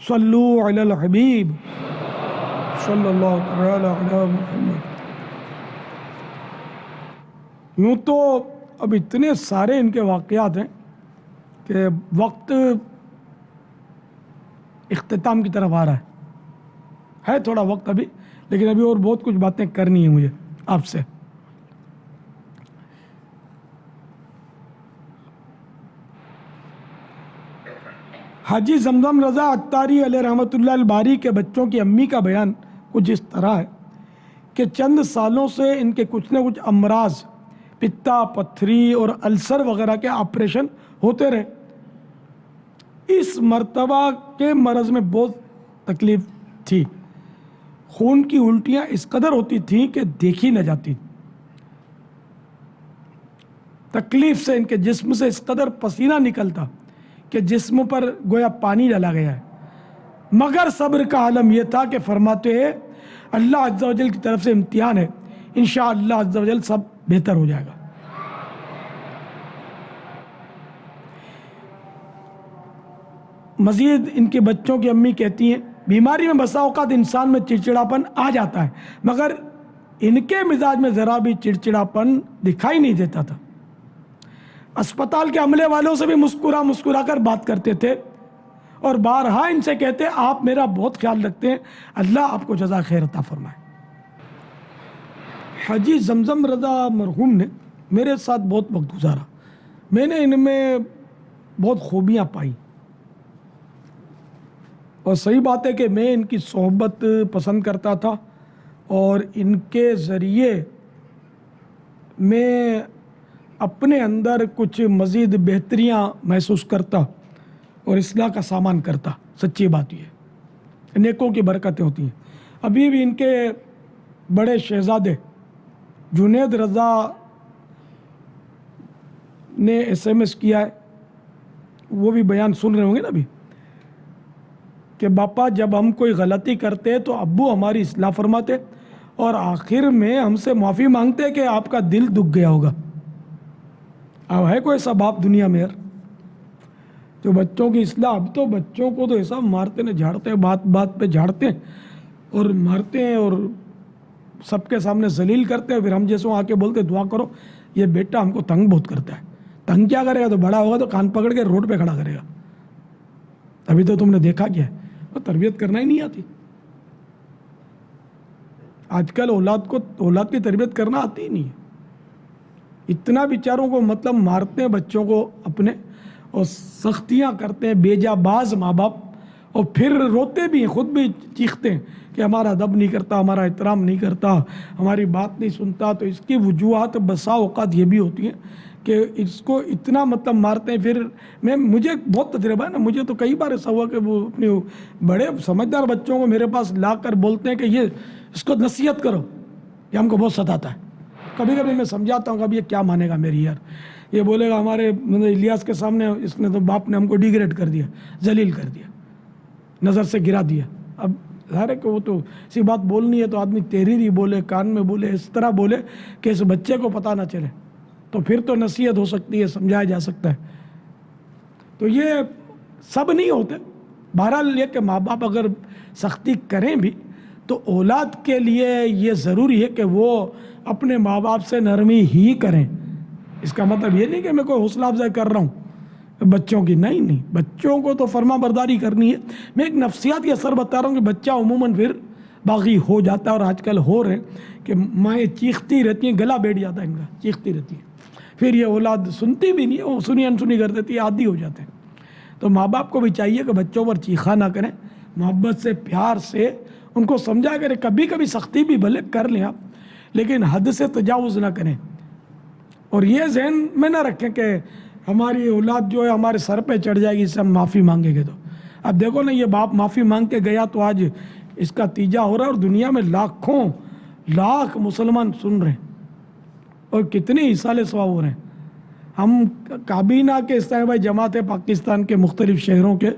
صلو علی الحبیب صلی اللہ تعالی علی محمد. یوں تو اب اتنے سارے ان کے واقعات ہیں کہ وقت اختتام کی طرف آ رہا ہے تھوڑا وقت ابھی, لیکن ابھی اور بہت کچھ باتیں کرنی ہیں مجھے آپ سے. حاجی زمزم رضا عطاری علیہ رحمۃ اللہ الباری کے بچوں کی امی کا بیان کچھ اس طرح ہے کہ چند سالوں سے ان کے کچھ نہ کچھ امراض, پتا, پتھری اور السر وغیرہ کے آپریشن ہوتے رہے. اس مرتبہ کے مرض میں بہت تکلیف تھی. خون کی الٹیاں اس قدر ہوتی تھیں کہ دیکھی نہ جاتی. تکلیف سے ان کے جسم سے اس قدر پسینہ نکلتا کہ جسم پر گویا پانی ڈالا گیا ہے. مگر صبر کا عالم یہ تھا کہ فرماتے ہیں اللہ عز و جل کی طرف سے امتحان ہے, انشاءاللہ عز و جل سب بہتر ہو جائے گا. مزید ان کے بچوں کی امی کہتی ہیں بیماری میں بسا اوقات انسان میں چڑچڑاپن آ جاتا ہے, مگر ان کے مزاج میں ذرا بھی چڑچڑاپن دکھائی نہیں دیتا تھا. اسپتال کے عملے والوں سے بھی مسکرا کر بات کرتے تھے اور بارہا ان سے کہتے آپ میرا بہت خیال رکھتے ہیں, اللہ آپ کو جزا خیر عطا فرمائے. حاجی زمزم رضا مرحوم نے میرے ساتھ بہت وقت گزارا. میں نے ان میں بہت خوبیاں پائی, اور صحیح بات ہے کہ میں ان کی صحبت پسند کرتا تھا اور ان کے ذریعے میں اپنے اندر کچھ مزید بہتریاں محسوس کرتا اور اصلاح کا سامان کرتا. سچی بات یہ ہے, نیکوں کی برکتیں ہوتی ہیں. ابھی بھی ان کے بڑے شہزادے جنید رضا نے SMS کیا ہے, وہ بھی بیان سن رہے ہوں گے نا ابھی, کہ باپا جب ہم کوئی غلطی کرتے تو ابو ہماری اصلاح فرماتے اور آخر میں ہم سے معافی مانگتے کہ آپ کا دل دکھ گیا ہوگا. اب ہے کوئی ایسا باپ دنیا میں یار جو بچوں کی اصلاح, اب تو بچوں کو تو ایسا مارتے ہیں جھاڑتے ہیں, بات بات پہ جھاڑتے ہیں اور مارتے ہیں اور سب کے سامنے ذلیل کرتے ہیں. پھر ہم جیسے آ کے بولتے دعا کرو, یہ بیٹا ہم کو تنگ بہت کرتا ہے. تنگ کیا کرے گا, تو بڑا ہوگا تو کان پکڑ کے روڈ پہ کھڑا کرے گا. ابھی تو تم نے دیکھا کیا ہے, وہ تربیت کرنا ہی نہیں آتی. آج کل اولاد کی تربیت کرنا آتی ہی نہیں ہے. اتنا بیچاروں کو مطلب مارتے ہیں بچوں کو اپنے, اور سختیاں کرتے ہیں بیجا باز ماں باپ, اور پھر روتے بھی ہیں, خود بھی چیختے ہیں کہ ہمارا ادب نہیں کرتا, ہمارا احترام نہیں کرتا, ہماری بات نہیں سنتا. تو اس کی وجوہات بسا اوقات یہ بھی ہوتی ہیں کہ اس کو اتنا مطلب مارتے ہیں. پھر مجھے بہت تجربہ ہے نا, مجھے تو کئی بار ایسا ہوا کہ وہ اپنے بڑے سمجھدار بچوں کو میرے پاس لا کر بولتے ہیں کہ یہ اس کو نصیحت کرو, یہ ہم کو بہت ستاتا ہے. کبھی کبھی میں سمجھاتا ہوں کہ اب یہ کیا مانے گا میری یار, یہ بولے گا ہمارے الیاس کے سامنے اس نے تو باپ نے ہم کو ڈیگریڈ کر دیا, ذلیل کر دیا, نظر سے گرا دیا. اب ظاہر ہے کہ وہ تو اسی بات بولنی ہے تو آدمی تحریری بولے, کان میں بولے, اس طرح بولے کہ اس بچے کو پتہ نہ چلے, تو پھر تو نصیحت ہو سکتی ہے, سمجھایا جا سکتا ہے. تو یہ سب نہیں ہوتے, بہرحال یہ کہ ماں باپ اگر سختی کریں بھی تو اولاد کے لیے یہ ضروری ہے کہ وہ اپنے ماں باپ سے نرمی ہی کریں. اس کا مطلب یہ نہیں کہ میں کوئی حوصلہ افزائی کر رہا ہوں بچوں کی، نہیں، بچوں کو تو فرما برداری کرنی ہے. میں ایک نفسیاتی اثر بتا رہا ہوں کہ بچہ عموماً پھر باغی ہو جاتا ہے، اور آج کل ہو رہے ہیں کہ مائیں چیختی رہتی ہیں، گلا بیٹھ جاتا ہے ان کا، چیختی رہتی ہیں، پھر یہ اولاد سنتی بھی نہیں ہے، وہ سنی انسنی کر دیتی ہے، عادی ہو جاتے ہیں. تو ماں باپ کو بھی چاہیے کہ بچوں پر چیخا نہ کریں، محبت سے پیار سے ان کو سمجھا کریں. کبھی کبھی سختی بھی بھلے کر لیں آپ، لیکن حد سے تجاوز نہ کریں. اور یہ ذہن میں نہ رکھیں کہ ہماری اولاد جو ہے ہمارے سر پہ چڑھ جائے گی اس سے ہم معافی مانگیں گے. تو اب دیکھو نا، یہ باپ معافی مانگ کے گیا تو آج اس کا تیجا ہو رہا ہے، اور دنیا میں لاکھوں لاکھ مسلمان سن رہے ہیں اور کتنے ایصال ثواب ہو رہے ہیں. ہم کابینہ کے استعمال جماعت پاکستان کے مختلف شہروں کے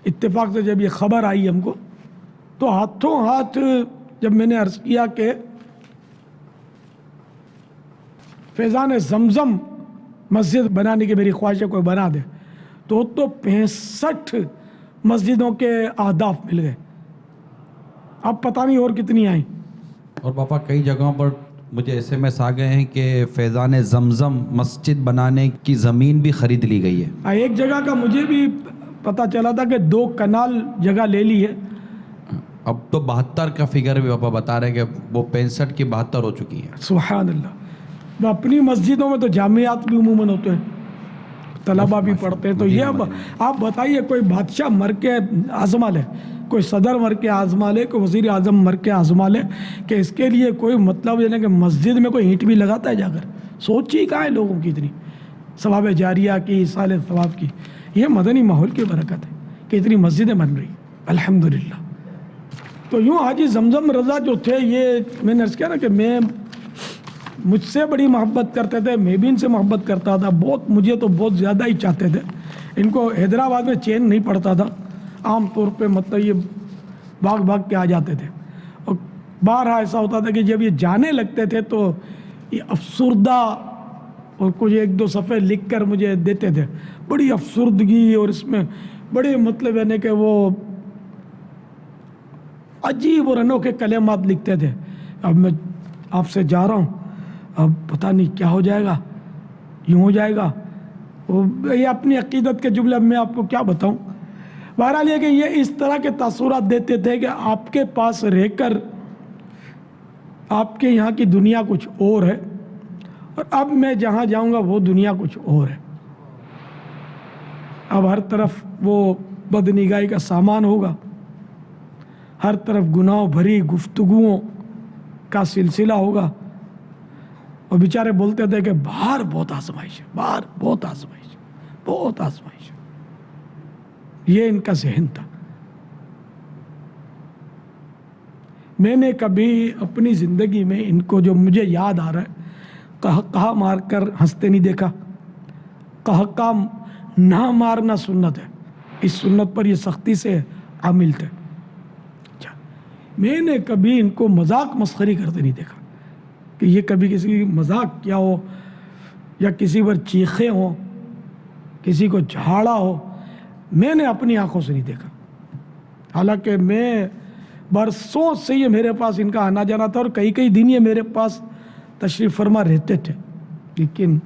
اتفاق سے جب یہ خبر آئی ہم کو، تو ہاتھوں ہاتھ جب میں نے عرض کیا کہ فیضان زمزم مسجد بنانے کی میری خواہش ہے کوئی بنا دے، تو 65 مسجدوں کے اہداف مل گئے. اب پتہ نہیں اور کتنی آئیں. اور پاپا کئی جگہوں پر مجھے ایس ایم ایس آ گئے ہیں کہ فیضان زمزم مسجد بنانے کی زمین بھی خرید لی گئی ہے. ایک جگہ کا مجھے بھی پتہ چلا تھا کہ 2 کنال جگہ لے لی ہے. اب تو 72 کا فگر بھی پاپا بتا رہے ہیں کہ وہ 65 کی 72 ہو چکی ہیں. سبحان اللہ. اپنی مسجدوں میں تو جامعات بھی عموماً ہوتے ہیں، طلبہ بھی پڑھتے ہیں. تو یہ اب آپ بتائیے، کوئی بادشاہ مر کے آزما لے، کوئی صدر مر کے آزما لے، کوئی وزیر اعظم مر کے آزما لے کہ اس کے لیے کوئی مطلب یہ نہیں کہ مسجد میں کوئی اینٹ بھی لگاتا ہے جا کر. سوچ ہی کہاں ہے لوگوں کی اتنی ثواب جاریہ کی، ایصال ثواب کی. یہ مدنی ماحول کی برکت ہے کہ اتنی مسجدیں بن رہی الحمدللہ. تو یوں حاجی زمزم رضا جو تھے، یہ میں نے عرض کیا نا کہ مجھ سے بڑی محبت کرتے تھے، میں بھی ان سے محبت کرتا تھا بہت، مجھے تو بہت زیادہ ہی چاہتے تھے. ان کو حیدرآباد میں چین نہیں پڑتا تھا عام طور پہ، مطلب یہ بھاگ کے آ جاتے تھے. اور بارہا ایسا ہوتا تھا کہ جب یہ جانے لگتے تھے تو یہ افسردہ اور کچھ 1-2 صفحے لکھ کر مجھے دیتے تھے، بڑی افسردگی، اور اس میں بڑے مطلب یعنی کہ وہ عجیب اور انوکھے کلمات لکھتے تھے. اب میں آپ سے جا رہا ہوں، اب پتہ نہیں کیا ہو جائے گا، یوں ہو جائے گا. یہ اپنی عقیدت کے جملے اب میں آپ کو کیا بتاؤں. بہرحال یہ کہ یہ اس طرح کے تاثرات دیتے تھے کہ آپ کے پاس رہ کر آپ کے یہاں کی دنیا کچھ اور ہے، اور اب میں جہاں جاؤں گا وہ دنیا کچھ اور ہے. اب ہر طرف وہ بدنگاہی کا سامان ہوگا، ہر طرف گناہوں بھری گفتگوؤں کا سلسلہ ہوگا. اور بیچارے بولتے تھے کہ باہر بہت آزمائش ہے، باہر بہت آزمائش ہے، بہت آزمائش ہے. یہ ان کا ذہن تھا. میں نے کبھی اپنی زندگی میں ان کو، جو مجھے یاد آ رہا ہے، کہا مار کر ہنستے نہیں دیکھا. کہا نہ مارنا سنت ہے، اس سنت پر یہ سختی سے عامل تھے. میں نے کبھی ان کو مذاق مسخری کرتے نہیں دیکھا کہ یہ کبھی کسی کی مذاق کیا ہو یا کسی پر چیخے ہوں، کسی کو جھاڑا ہو. میں نے اپنی آنکھوں سے نہیں دیکھا. حالانکہ میں برسوں سے یہ میرے پاس ان کا آنا جانا تھا، اور کئی دن یہ میرے پاس تشریف فرما رہتے تھے، لیکن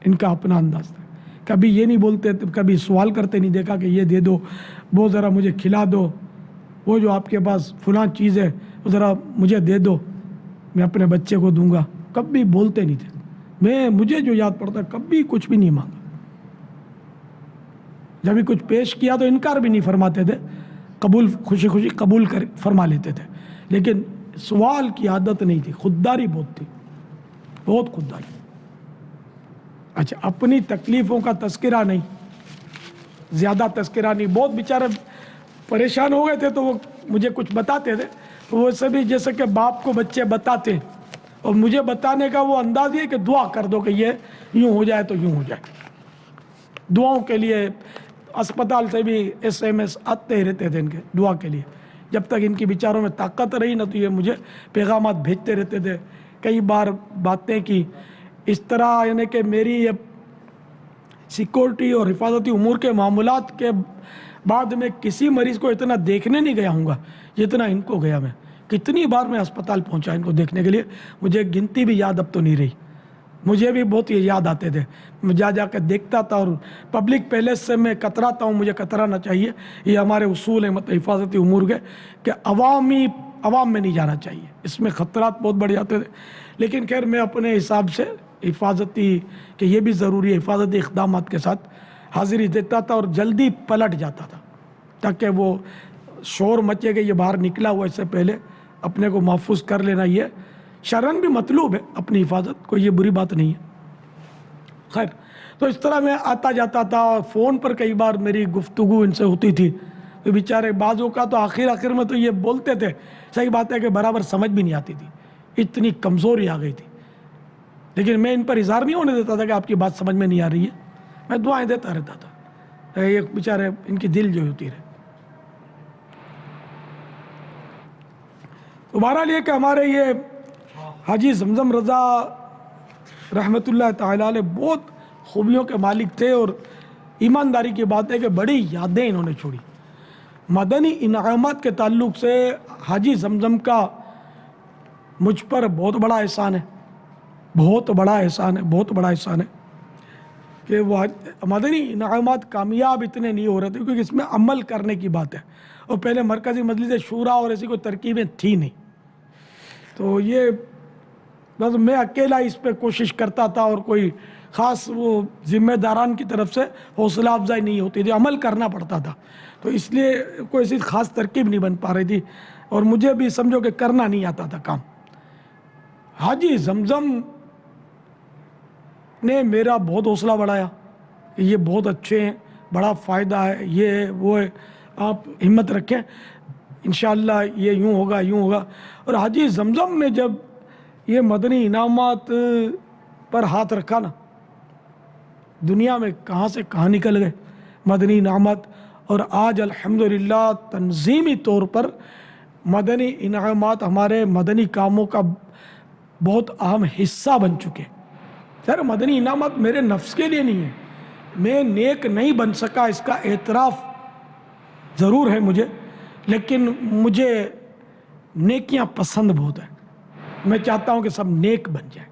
ان کا اپنا انداز تھا. کبھی یہ نہیں بولتے، کبھی سوال کرتے نہیں دیکھا کہ یہ دے دو، وہ ذرا مجھے کھلا دو، وہ جو آپ کے پاس فلاں چیز ہے وہ ذرا مجھے دے دو، میں اپنے بچے کو دوں گا. کبھی بولتے نہیں تھے. مجھے جو یاد پڑتا کبھی کچھ بھی نہیں مانگا. جب بھی کچھ پیش کیا تو انکار بھی نہیں فرماتے تھے، قبول، خوشی خوشی قبول کر فرما لیتے تھے. لیکن سوال کی عادت نہیں تھی. خودداری بہت تھی، بہت خودداری. اچھا، اپنی تکلیفوں کا تذکرہ نہیں، زیادہ تذکرہ نہیں. بہت بیچارے پریشان ہو گئے تھے تو وہ مجھے کچھ بتاتے تھے، وہ سے بھی جیسے کہ باپ کو بچے بتاتے، اور مجھے بتانے کا وہ انداز یہ کہ دعا کر دو کہ یہ یوں ہو جائے تو یوں ہو جائے. دعاؤں کے لیے اسپتال سے بھی SMS آتے ہی رہتے تھے ان کے دعا کے لیے. جب تک ان کی بیچاروں میں طاقت رہی نہ تو یہ مجھے پیغامات بھیجتے رہتے تھے. کئی بار باتیں کی اس طرح، یعنی کہ میری سیکورٹی اور حفاظتی امور کے معاملات کے بعد میں کسی مریض کو اتنا دیکھنے نہیں گیا ہوں گا جتنا ان کو گیا میں. کتنی بار میں اسپتال پہنچا ان کو دیکھنے کے لیے, مجھے گنتی بھی یاد اب تو نہیں رہی. مجھے بھی بہت یہ یاد آتے تھے, میں جا کے دیکھتا تھا. اور پبلک پیلیس سے میں کتراتا ہوں, مجھے کترانا چاہیے, یہ ہمارے اصول ہیں مطلب حفاظتی امور کے, کہ عوام میں نہیں جانا چاہیے, اس میں خطرات بہت بڑھ جاتے تھے. لیکن خیر میں اپنے حساب سے حفاظتی, کہ یہ بھی ضروری ہے, حفاظتی اقدامات کے ساتھ حاضری دیتا تھا اور جلدی پلٹ جاتا تھا, تاکہ وہ شور مچے کہ یہ باہر نکلا ہوا, اس سے پہلے اپنے کو محفوظ کر لینا. یہ شرعاً بھی مطلوب ہے اپنی حفاظت, کوئی یہ بری بات نہیں ہے. خیر, تو اس طرح میں آتا جاتا تھا. فون پر کئی بار میری گفتگو ان سے ہوتی تھی, تو بیچارے بعضوں کا تو آخر میں تو یہ بولتے تھے, صحیح بات ہے کہ برابر سمجھ بھی نہیں آتی تھی, اتنی کمزوری آ گئی تھی. لیکن میں ان پر اظہار نہیں ہونے دیتا تھا کہ آپ کی بات سمجھ میں نہیں آ رہی ہے, میں دعائیں دیتا رہتا تھا, یہ بیچارے ان کی دل جو ہوتی رہے. تو بہرحال یہ کہ ہمارے یہ حاجی زمزم رضا رحمۃ اللہ تعالیٰ علیہ بہت خوبیوں کے مالک تھے, اور ایمانداری کی بات ہے کہ بڑی یادیں انہوں نے چھوڑی. مدنی انعامات کے تعلق سے حاجی زمزم کا مجھ پر بہت بڑا احسان ہے, بہت بڑا احسان ہے, بہت بڑا احسان ہے کہ وہ مدنی انعامات کامیاب اتنے نہیں ہو رہے تھے کیونکہ اس میں عمل کرنے کی بات ہے, اور پہلے مرکزی مجلس شورا اور ایسی کوئی ترکیبیں تھی نہیں. تو یہ بس میں اکیلا اس پہ کوشش کرتا تھا, اور کوئی خاص وہ ذمہ داران کی طرف سے حوصلہ افزائی نہیں ہوتی تھی, عمل کرنا پڑتا تھا. تو اس لیے کوئی ایسی خاص ترکیب نہیں بن پا رہی تھی, اور مجھے بھی سمجھو کہ کرنا نہیں آتا تھا کام. حاجی زمزم نے میرا بہت حوصلہ بڑھایا کہ یہ بہت اچھے ہیں, بڑا فائدہ ہے, یہ وہ ہے, آپ ہمت رکھیں, انشاءاللہ یہ یوں ہوگا یوں ہوگا. اور حاجی زمزم نے جب یہ مدنی انعامات پر ہاتھ رکھا نا, دنیا میں کہاں سے کہاں نکل گئے مدنی انعامات, اور آج الحمدللہ تنظیمی طور پر مدنی انعامات ہمارے مدنی کاموں کا بہت اہم حصہ بن چکے. سر مدنی انعامات میرے نفس کے لیے نہیں ہے, میں نیک نہیں بن سکا اس کا اعتراف ضرور ہے مجھے, لیکن مجھے نیکیاں پسند بہت ہیں, میں چاہتا ہوں کہ سب نیک بن جائیں.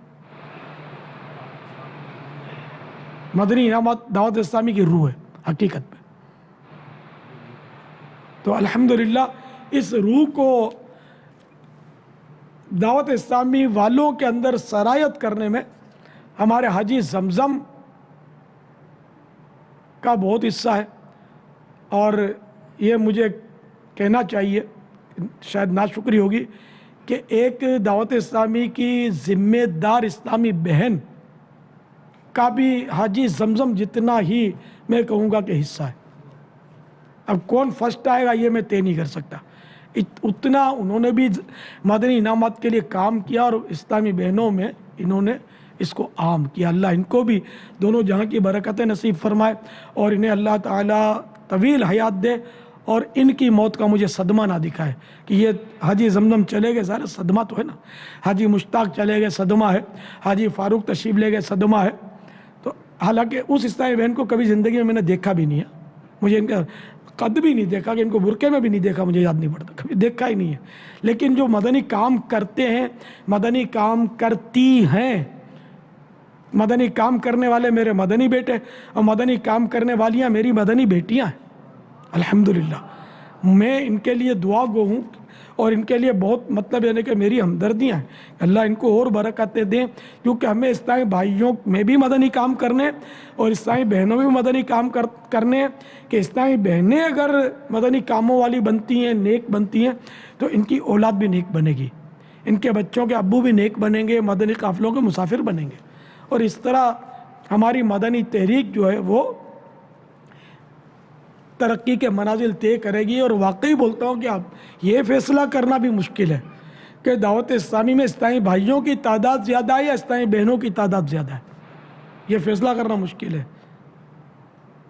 مدنی انعامات دعوت اسلامی کی روح ہے حقیقت میں. تو الحمدللہ اس روح کو دعوت اسلامی والوں کے اندر سرایت کرنے میں ہمارے حاجی زمزم کا بہت حصہ ہے. اور یہ مجھے کہنا چاہیے, شاید ناشکری ہوگی, کہ ایک دعوت اسلامی کی ذمہ دار اسلامی بہن کا بھی حاجی زمزم جتنا ہی میں کہوں گا کہ حصہ ہے. اب کون فرسٹ آئے گا یہ میں طے نہیں کر سکتا, اتنا انہوں نے بھی مدنی انعامات کے لیے کام کیا, اور اسلامی بہنوں میں انہوں نے اس کو عام کیا. اللہ ان کو بھی دونوں جہاں کی برکتیں نصیب فرمائے, اور انہیں اللہ تعالیٰ طویل حیات دے, اور ان کی موت کا مجھے صدمہ نہ دکھائے کہ یہ حاجی زمزم چلے گئے. ظاہر صدمہ تو ہے نا, حاجی مشتاق چلے گئے صدمہ ہے, حاجی فاروق تشریف لے گئے صدمہ ہے. تو حالانکہ اس اسلامی بہن کو کبھی زندگی میں نے دیکھا بھی نہیں ہے, مجھے ان کا قد بھی نہیں دیکھا, کہ ان کو برقعے میں بھی نہیں دیکھا, مجھے یاد نہیں پڑتا, کبھی دیکھا ہی نہیں ہے. لیکن جو مدنی کام کرتے ہیں, مدنی کام کرتی ہیں, مدنی کام کرنے والے میرے مدنی بیٹے, اور مدنی کام کرنے والیاں میری مدنی بیٹیاں ہیں. الحمدللہ میں ان کے لیے دعا گو ہوں, اور ان کے لیے بہت مطلب یعنی کہ میری ہمدردیاں ہیں. اللہ ان کو اور برکتیں دیں, کیونکہ ہمیں اسلامی بھائیوں میں بھی مدنی کام کرنے, اور اسلامی بہنوں میں بھی مدنی کام کرنے, کہ اسلامی بہنیں اگر مدنی کاموں والی بنتی ہیں, نیک بنتی ہیں, تو ان کی اولاد بھی نیک بنے گی, ان کے بچوں کے ابو بھی نیک بنیں گے, مدنی قافلوں کے مسافر بنیں گے. اور اس طرح ہماری مدنی تحریک جو ہے وہ ترقی کے منازل طے کرے گی. اور واقعی بولتا ہوں کہ اب یہ فیصلہ کرنا بھی مشکل ہے کہ دعوت اسلامی میں اسلامی بھائیوں کی تعداد زیادہ ہے یا اسلامی بہنوں کی تعداد زیادہ ہے. یہ فیصلہ کرنا مشکل ہے.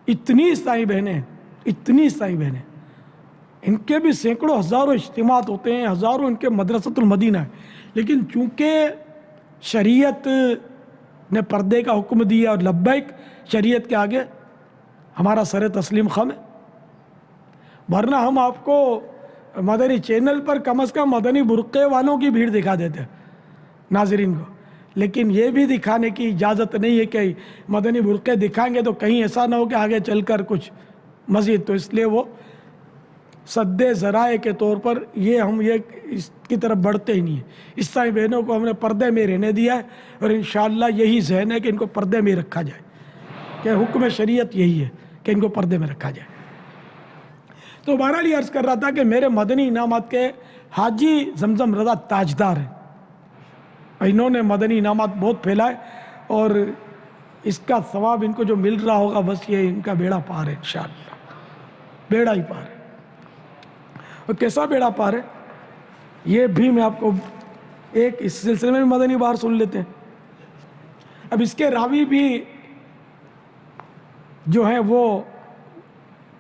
اتنی اسلامی بہنیں, اتنی اسلامی بہنیں, ان کے بھی سینکڑوں ہزاروں اجتماعات ہوتے ہیں, ہزاروں ان کے مدرسۃ المدینہ ہے, لیکن چونکہ شریعت نے پردے کا حکم دیا, اور لبیک شریعت کے آگے ہمارا سر تسلیم خم ہے. ورنہ ہم آپ کو مدنی چینل پر کم از کم مدنی برقعے والوں کی بھیڑ دکھا دیتے ہیں ناظرین کو، لیکن یہ بھی دکھانے کی اجازت نہیں ہے کہ مدنی برقعے دکھائیں گے تو کہیں ایسا نہ ہو کہ آگے چل کر کچھ مزید، تو اس لیے وہ سد ذرائع کے طور پر ہم اس کی طرف بڑھتے ہی نہیں ہیں۔ اس طرح بہنوں کو ہم نے پردے میں رہنے دیا ہے، اور انشاءاللہ یہی ذہن ہے کہ ان کو پردے میں رکھا جائے، کہ حکم شریعت یہی ہے کہ ان کو پردے میں رکھا جائے۔ تو بہرحال یہ عرض کر رہا تھا کہ میرے مدنی انعامات کے حاجی زمزم رضا تاجدار ہیں، انہوں نے مدنی انعامات بہت پھیلائے، اور اس کا ثواب ان کو جو مل رہا ہوگا بس یہ ان کا بیڑا پار ہے انشاءاللہ، بیڑا ہی پار ہے۔ اور کیسا بیڑا پار ہے یہ بھی میں آپ کو ایک اس سلسلے میں مدنی بار سن لیتے ہیں۔ اب اس کے راوی بھی جو ہے وہ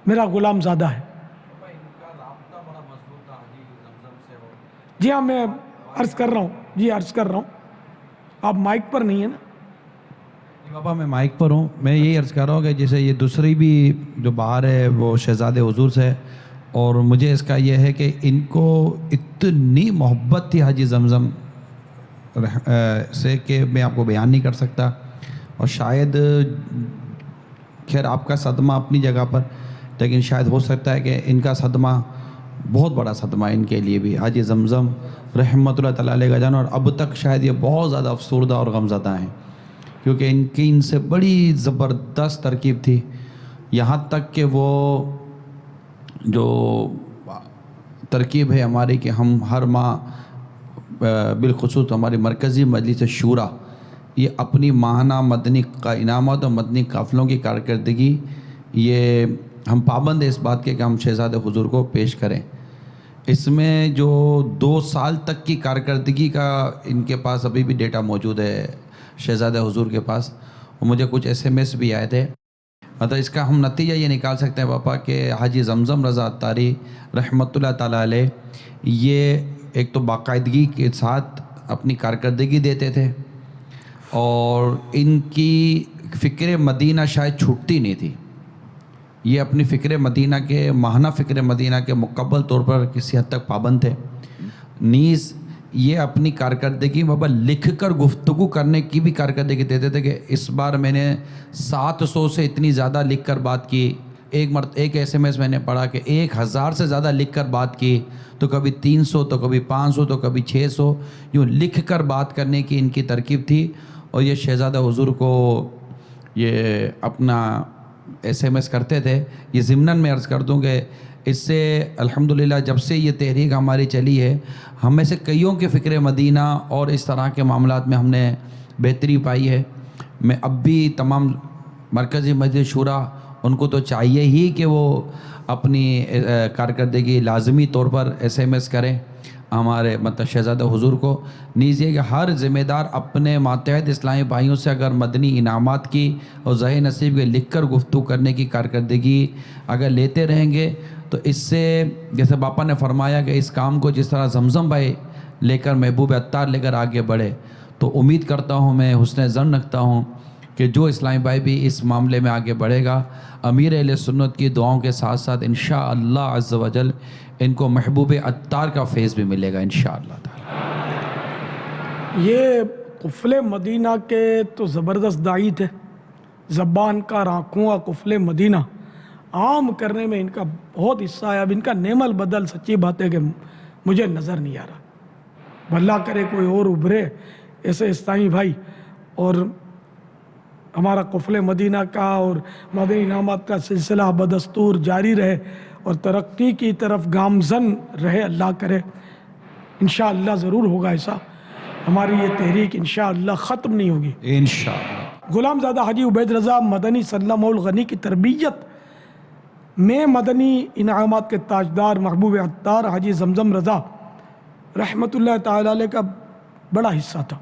میرا غلام زادہ ہے۔ جی ہاں میں عرض کر رہا ہوں، آپ مائک پر نہیں ہیں نا؟ بابا میں مائک پر ہوں، میں یہی عرض کر رہا ہوں کہ جیسے یہ دوسری بھی جو باہر ہے وہ شہزاد حضور سے ہے، اور مجھے اس کا یہ ہے کہ ان کو اتنی محبت تھی حاجی زمزم سے کہ میں آپ کو بیان نہیں کر سکتا، اور شاید خیر آپ کا صدمہ اپنی جگہ پر، لیکن شاید ہو سکتا ہے کہ ان کا صدمہ بہت بڑا صدمہ ہے ان کے لیے بھی، حاجی زمزم رحمۃ اللہ تعالیٰ علیہ کا جانا، اور اب تک شاید یہ بہت زیادہ افسردہ اور غمزدہ ہیں، کیونکہ ان سے بڑی زبردست ترکیب تھی، یہاں تک کہ وہ جو ترکیب ہے ہماری کہ ہم ہر ماہ بالخصوص ہماری مرکزی مجلس شورا یہ اپنی ماہانہ مدنی انعامات اور مدنی قافلوں کی کارکردگی یہ ہم پابند ہیں اس بات کے کہ ہم شہزاد حضور کو پیش کریں۔ اس میں جو 2 سال تک کی کارکردگی کا ان کے پاس ابھی بھی ڈیٹا موجود ہے شہزاد حضور کے پاس، اور مجھے کچھ SMS بھی آئے تھے، مطلب اس کا ہم نتیجہ یہ نکال سکتے ہیں پاپا کہ حاجی زمزم رضا عطاری رحمۃ اللہ تعالیٰ علیہ یہ ایک تو باقاعدگی کے ساتھ اپنی کارکردگی دیتے تھے، اور ان کی فکر مدینہ شاید چھوٹتی نہیں تھی، یہ اپنی فکر مدینہ کے ماہانہ فکر مدینہ کے مکمل طور پر کسی حد تک پابند تھے، نیز یہ اپنی کارکردگی بابا لکھ کر گفتگو کرنے کی بھی کارکردگی دیتے تھے کہ اس بار میں نے 700 سے اتنی زیادہ لکھ کر بات کی، ایک SMS میں نے پڑھا کہ 1000 سے زیادہ لکھ کر بات کی، تو کبھی 300 تو کبھی 500 تو کبھی 600 یوں لکھ کر بات کرنے کی ان کی ترکیب تھی، اور یہ شہزادہ حضور کو یہ اپنا SMS کرتے تھے۔ یہ ضمناً میں عرض کر دوں کہ اس سے الحمدللہ جب سے یہ تحریک ہماری چلی ہے، ہم میں سے کئیوں کے فکر مدینہ اور اس طرح کے معاملات میں ہم نے بہتری پائی ہے۔ میں اب بھی تمام مرکزی مجلس شورا ان کو تو چاہیے ہی کہ وہ اپنی کارکردگی لازمی طور پر SMS کریں ہمارے مطلب شہزادہ حضور کو، نیز یہ کہ ہر ذمہ دار اپنے ماتحت اسلامی بھائیوں سے اگر مدنی انعامات کی اور ظاہر نصیب کے لکھ کر گفتگو کرنے کی کارکردگی اگر لیتے رہیں گے، تو اس سے جیسے باپا نے فرمایا کہ اس کام کو جس طرح زمزم بھائی لے کر محبوب عطار لے کر آگے بڑھے، تو امید کرتا ہوں، میں حسن ظن رکھتا ہوں کہ جو اسلامی بھائی بھی اس معاملے میں آگے بڑھے گا، امیر اہل سنت کی دعاؤں کے ساتھ ساتھ انشاءاللہ عز و جل ان کو محبوب عطار کا فیض بھی ملے گا انشاءاللہ تعالی۔ یہ قفل مدینہ کے تو زبردست داعی تھے، زبان کا راکھوں کا قفل مدینہ عام کرنے میں ان کا بہت حصہ ہے۔ اب ان کا نعم البدل سچی بات ہے کہ مجھے نظر نہیں آ رہا، اللہ کرے کوئی اور ابھرے ایسے اسلامی بھائی، اور ہمارا قفل مدینہ کا اور مدنی انعامات کا سلسلہ بدستور جاری رہے اور ترقی کی طرف گامزن رہے، اللہ کرے انشاءاللہ ضرور ہوگا ایسا، ہماری یہ تحریک انشاءاللہ ختم نہیں ہوگی انشاءاللہ۔ غلام زادہ حاجی عبید رضا مدنی سلم الغنی کی تربیت میں مدنی انعامات کے تاجدار محبوب عطار حاجی زمزم رضا رحمۃ اللہ تعالی علیہ کا بڑا حصہ تھا۔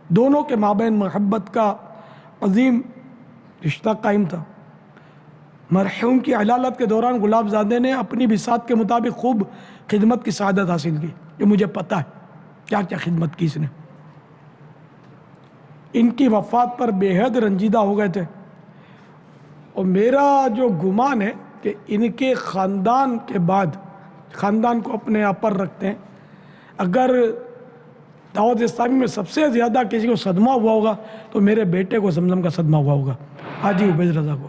دونوں کے مابین محبت کا عظیم رشتہ قائم تھا۔ مرحوم کی علالت کے دوران غلام زادے نے اپنی بساط کے مطابق خوب خدمت کی سعادت حاصل کی، یہ مجھے پتہ ہے کیا کیا خدمت کی اس نے۔ ان کی وفات پر بے حد رنجیدہ ہو گئے تھے، اور میرا جو گمان ہے کہ ان کے خاندان کے بعد خاندان کو اپنے آپ پر رکھتے ہیں. اگر دعوت اسلامی میں سب سے زیادہ کسی کو صدمہ ہوا ہوگا تو میرے بیٹے کو زمزم کا صدمہ ہوا ہوگا, حاجی عبید رضا کو.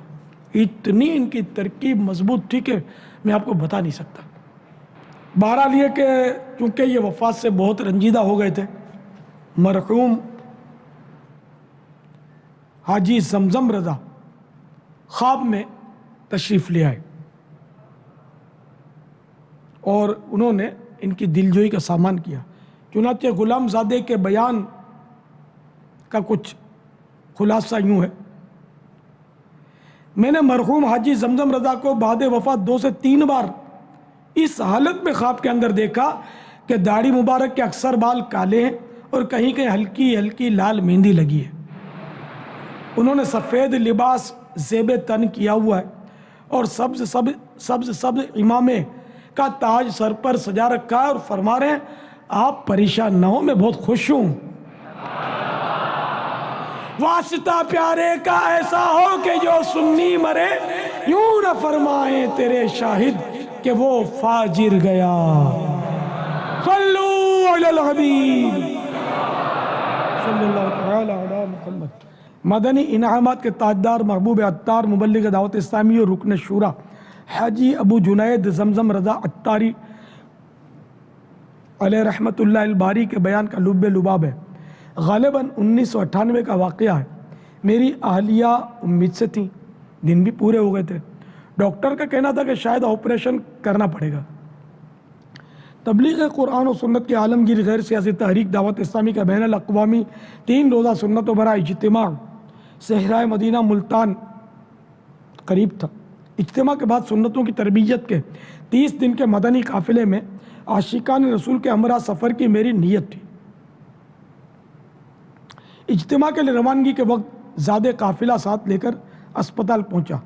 اتنی ان کی ترکیب مضبوط تھی کہ میں آپ کو بتا نہیں سکتا. بہرحال یہ کہ چونکہ یہ وفات سے بہت رنجیدہ ہو گئے تھے, مرحوم حاجی زمزم رضا خواب میں تشریف لے آئے اور انہوں نے ان کی دلجوئی کا سامان کیا. چنانچہ غلام زادے کے بیان کا کچھ خلاصہ یوں ہے. میں نے مرحوم حاجی زمزم رضا کو بعد وفات 2 سے 3 بار اس حالت میں خواب کے اندر دیکھا کہ داڑھی مبارک کے اکثر بال کالے ہیں اور کہیں کہیں ہلکی ہلکی لال مہندی لگی ہے. انہوں نے سفید لباس زیب تن کیا ہوا ہے اور سبز امامے کا تاج سر پر سجا رکھا ہے اور فرما رہے ہیں آپ پریشان نہ ہو, میں بہت خوش ہوں. واسطہ پیارے کا ایسا ہو کہ جو سنی مرے, یوں نہ فرمائیں تیرے شاہد کہ وہ فاجر گیا. صلو علی الحبیب صلی اللہ تعالی علی محمد. مدنی انعامات کے تاجدار محبوب عطار مبلغ دعوت اسلامی اور رکن شورا حاجی ابو جنید زمزم رضا عطاری علیہ رحمت اللہ الباری کے بیان کا لب لباب ہے. غالباً 1998 کا واقعہ ہے. میری اہلیہ امید سے تھیں, دن بھی پورے ہو گئے تھے. ڈاکٹر کا کہنا تھا کہ شاید آپریشن کرنا پڑے گا. تبلیغ قرآن و سنت کے عالمگیر غیر سیاسی تحریک دعوت اسلامی کا بین الاقوامی 3 روزہ سنت و برا اجتماع صحرائے مدینہ ملتان قریب تھا. اجتماع کے بعد سنتوں کی تربیت کے 30 دن کے مدنی قافلے میں عاشقان رسول کے ہمراہ سفر کی میری نیت تھی. اجتماع کے لیے روانگی کے وقت زیادہ قافلہ ساتھ لے کر اسپتال پہنچا.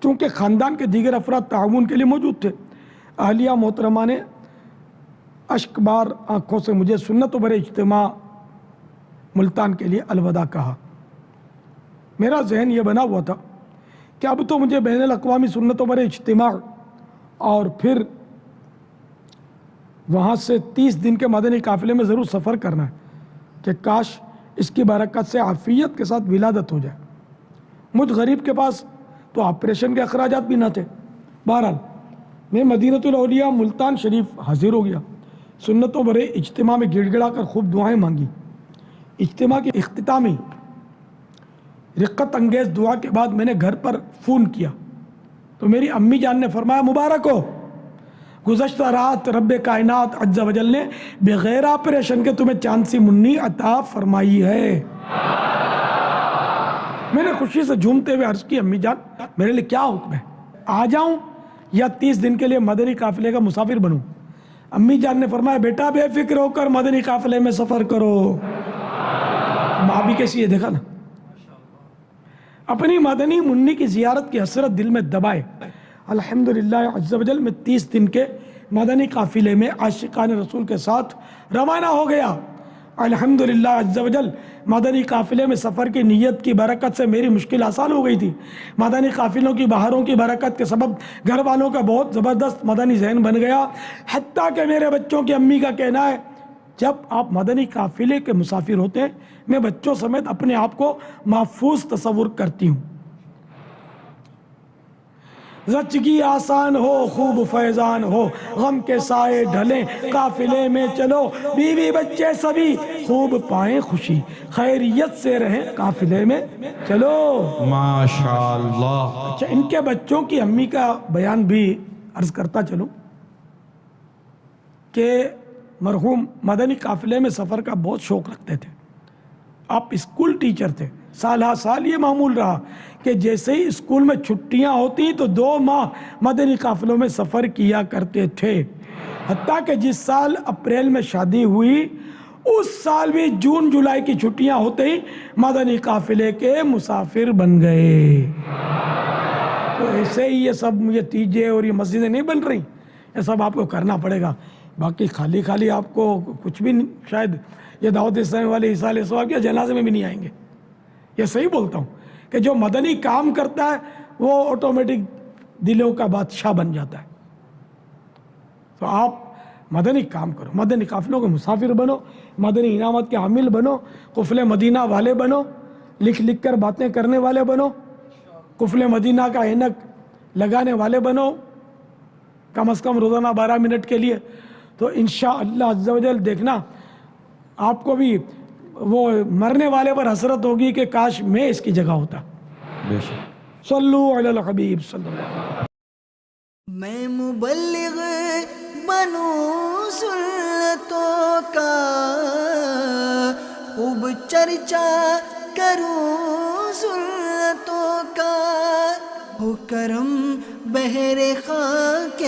چونکہ خاندان کے دیگر افراد تعاون کے لیے موجود تھے, اہلیہ محترمہ نے اشک بار آنکھوں سے مجھے سنت و بر اجتماع ملتان کے لیے الوداع کہا. میرا ذہن یہ بنا ہوا تھا کہ اب تو مجھے بین الاقوامی سنت و بر اجتماع اور پھر وہاں سے 30 دن کے مدنی قافلے میں ضرور سفر کرنا ہے کہ کاش اس کی برکت سے عافیت کے ساتھ ولادت ہو جائے. مجھ غریب کے پاس تو آپریشن کے اخراجات بھی نہ تھے. بہرحال میں مدینۃ الاولیاء ملتان شریف حاضر ہو گیا. سنت و برے اجتماع میں گڑ گڑا کر خوب دعائیں مانگی. اجتماع کی اختتامی رقت انگیز دعا کے بعد میں نے گھر پر فون کیا تو میری امی جان نے فرمایا مبارک ہو, گزشتہ رات رب کائنات عز و جل نے بغیر آپریشن کے تمہیں چاند سی منی عطا فرمائی ہے. میں نے خوشی سے جھومتے ہوئے عرض کی امی جان میرے لیے کیا حکم ہے, آ جاؤں یا 30 دن کے لیے مدنی قافلے کا مسافر بنوں؟ امی جان نے فرمایا بیٹا بے فکر ہو کر مدنی قافلے میں سفر کرو. ماں بھی کیسی ہے دیکھا نا. اپنی مدنی منی کی زیارت کی حسرت دل میں دبائے الحمدللہ عز و جل میں 30 دن کے مدنی قافلے میں عاشقان رسول کے ساتھ روانہ ہو گیا. الحمدللہ عز و جل مدنی قافلے میں سفر کی نیت کی برکت سے میری مشکل آسان ہو گئی تھی. مدنی قافلوں کی بہاروں کی برکت کے سبب گھر والوں کا بہت زبردست مدنی ذہن بن گیا. حتیٰ کہ میرے بچوں کی امی کا کہنا ہے جب آپ مدنی قافلے کے مسافر ہوتے ہیں میں بچوں سمیت اپنے آپ کو محفوظ تصور کرتی ہوں. زچگی آسان ہو خوب فیضان ہو, غم کے سائے ڈھلیں قافلے میں چلو, بیوی بچے سبھی خوب پائیں خوشی, خیریت سے رہیں قافلے میں چلو. ماشاءاللہ. اچھا, ان کے بچوں کی امی کا بیان بھی عرض کرتا چلوں کہ مرحوم مدنی قافلے میں سفر کا بہت شوق رکھتے تھے. آپ اسکول ٹیچر تھے. سال ہا سال یہ معمول رہا کہ جیسے ہی اسکول میں چھٹیاں ہوتی تو 2 ماہ مدنی قافلوں میں سفر کیا کرتے تھے. حتیٰ کہ جس سال اپریل میں شادی ہوئی اس سال بھی جون جولائی کی چھٹیاں ہوتے ہی مدنی قافلے کے مسافر بن گئے. تو ایسے ہی یہ سب یہ تیجے اور یہ مسجدیں نہیں بن رہی, یہ سب آپ کو کرنا پڑے گا. باقی خالی آپ کو کچھ بھی شاید یہ دعوت اسلامی والے حصہ ثواب کے جنازے میں بھی نہیں آئیں گے. یہ صحیح بولتا ہوں کہ جو مدنی کام کرتا ہے وہ آٹومیٹک دلوں کا بادشاہ بن جاتا ہے. تو آپ مدنی کام کرو, مدنی قافلوں کے مسافر بنو, مدنی انعامات کے حامل بنو, قفل مدینہ والے بنو, لکھ لکھ کر باتیں کرنے والے بنو, قفل مدینہ کا اینک لگانے والے بنو, کم از کم روزانہ 12 منٹ کے لیے. تو انشاءاللہ عز و جل دیکھنا آپ کو بھی وہ مرنے والے پر حسرت ہوگی کہ کاش میں اس کی جگہ ہوتا. بے شک. صلو علی الحبیب صلی اللہ علیہ وسلم. میں مبلغ بنوں سنتوں کا, خوب چرچا کروں سنتوں کا, ہو کرم بہر خاک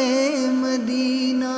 مدینہ.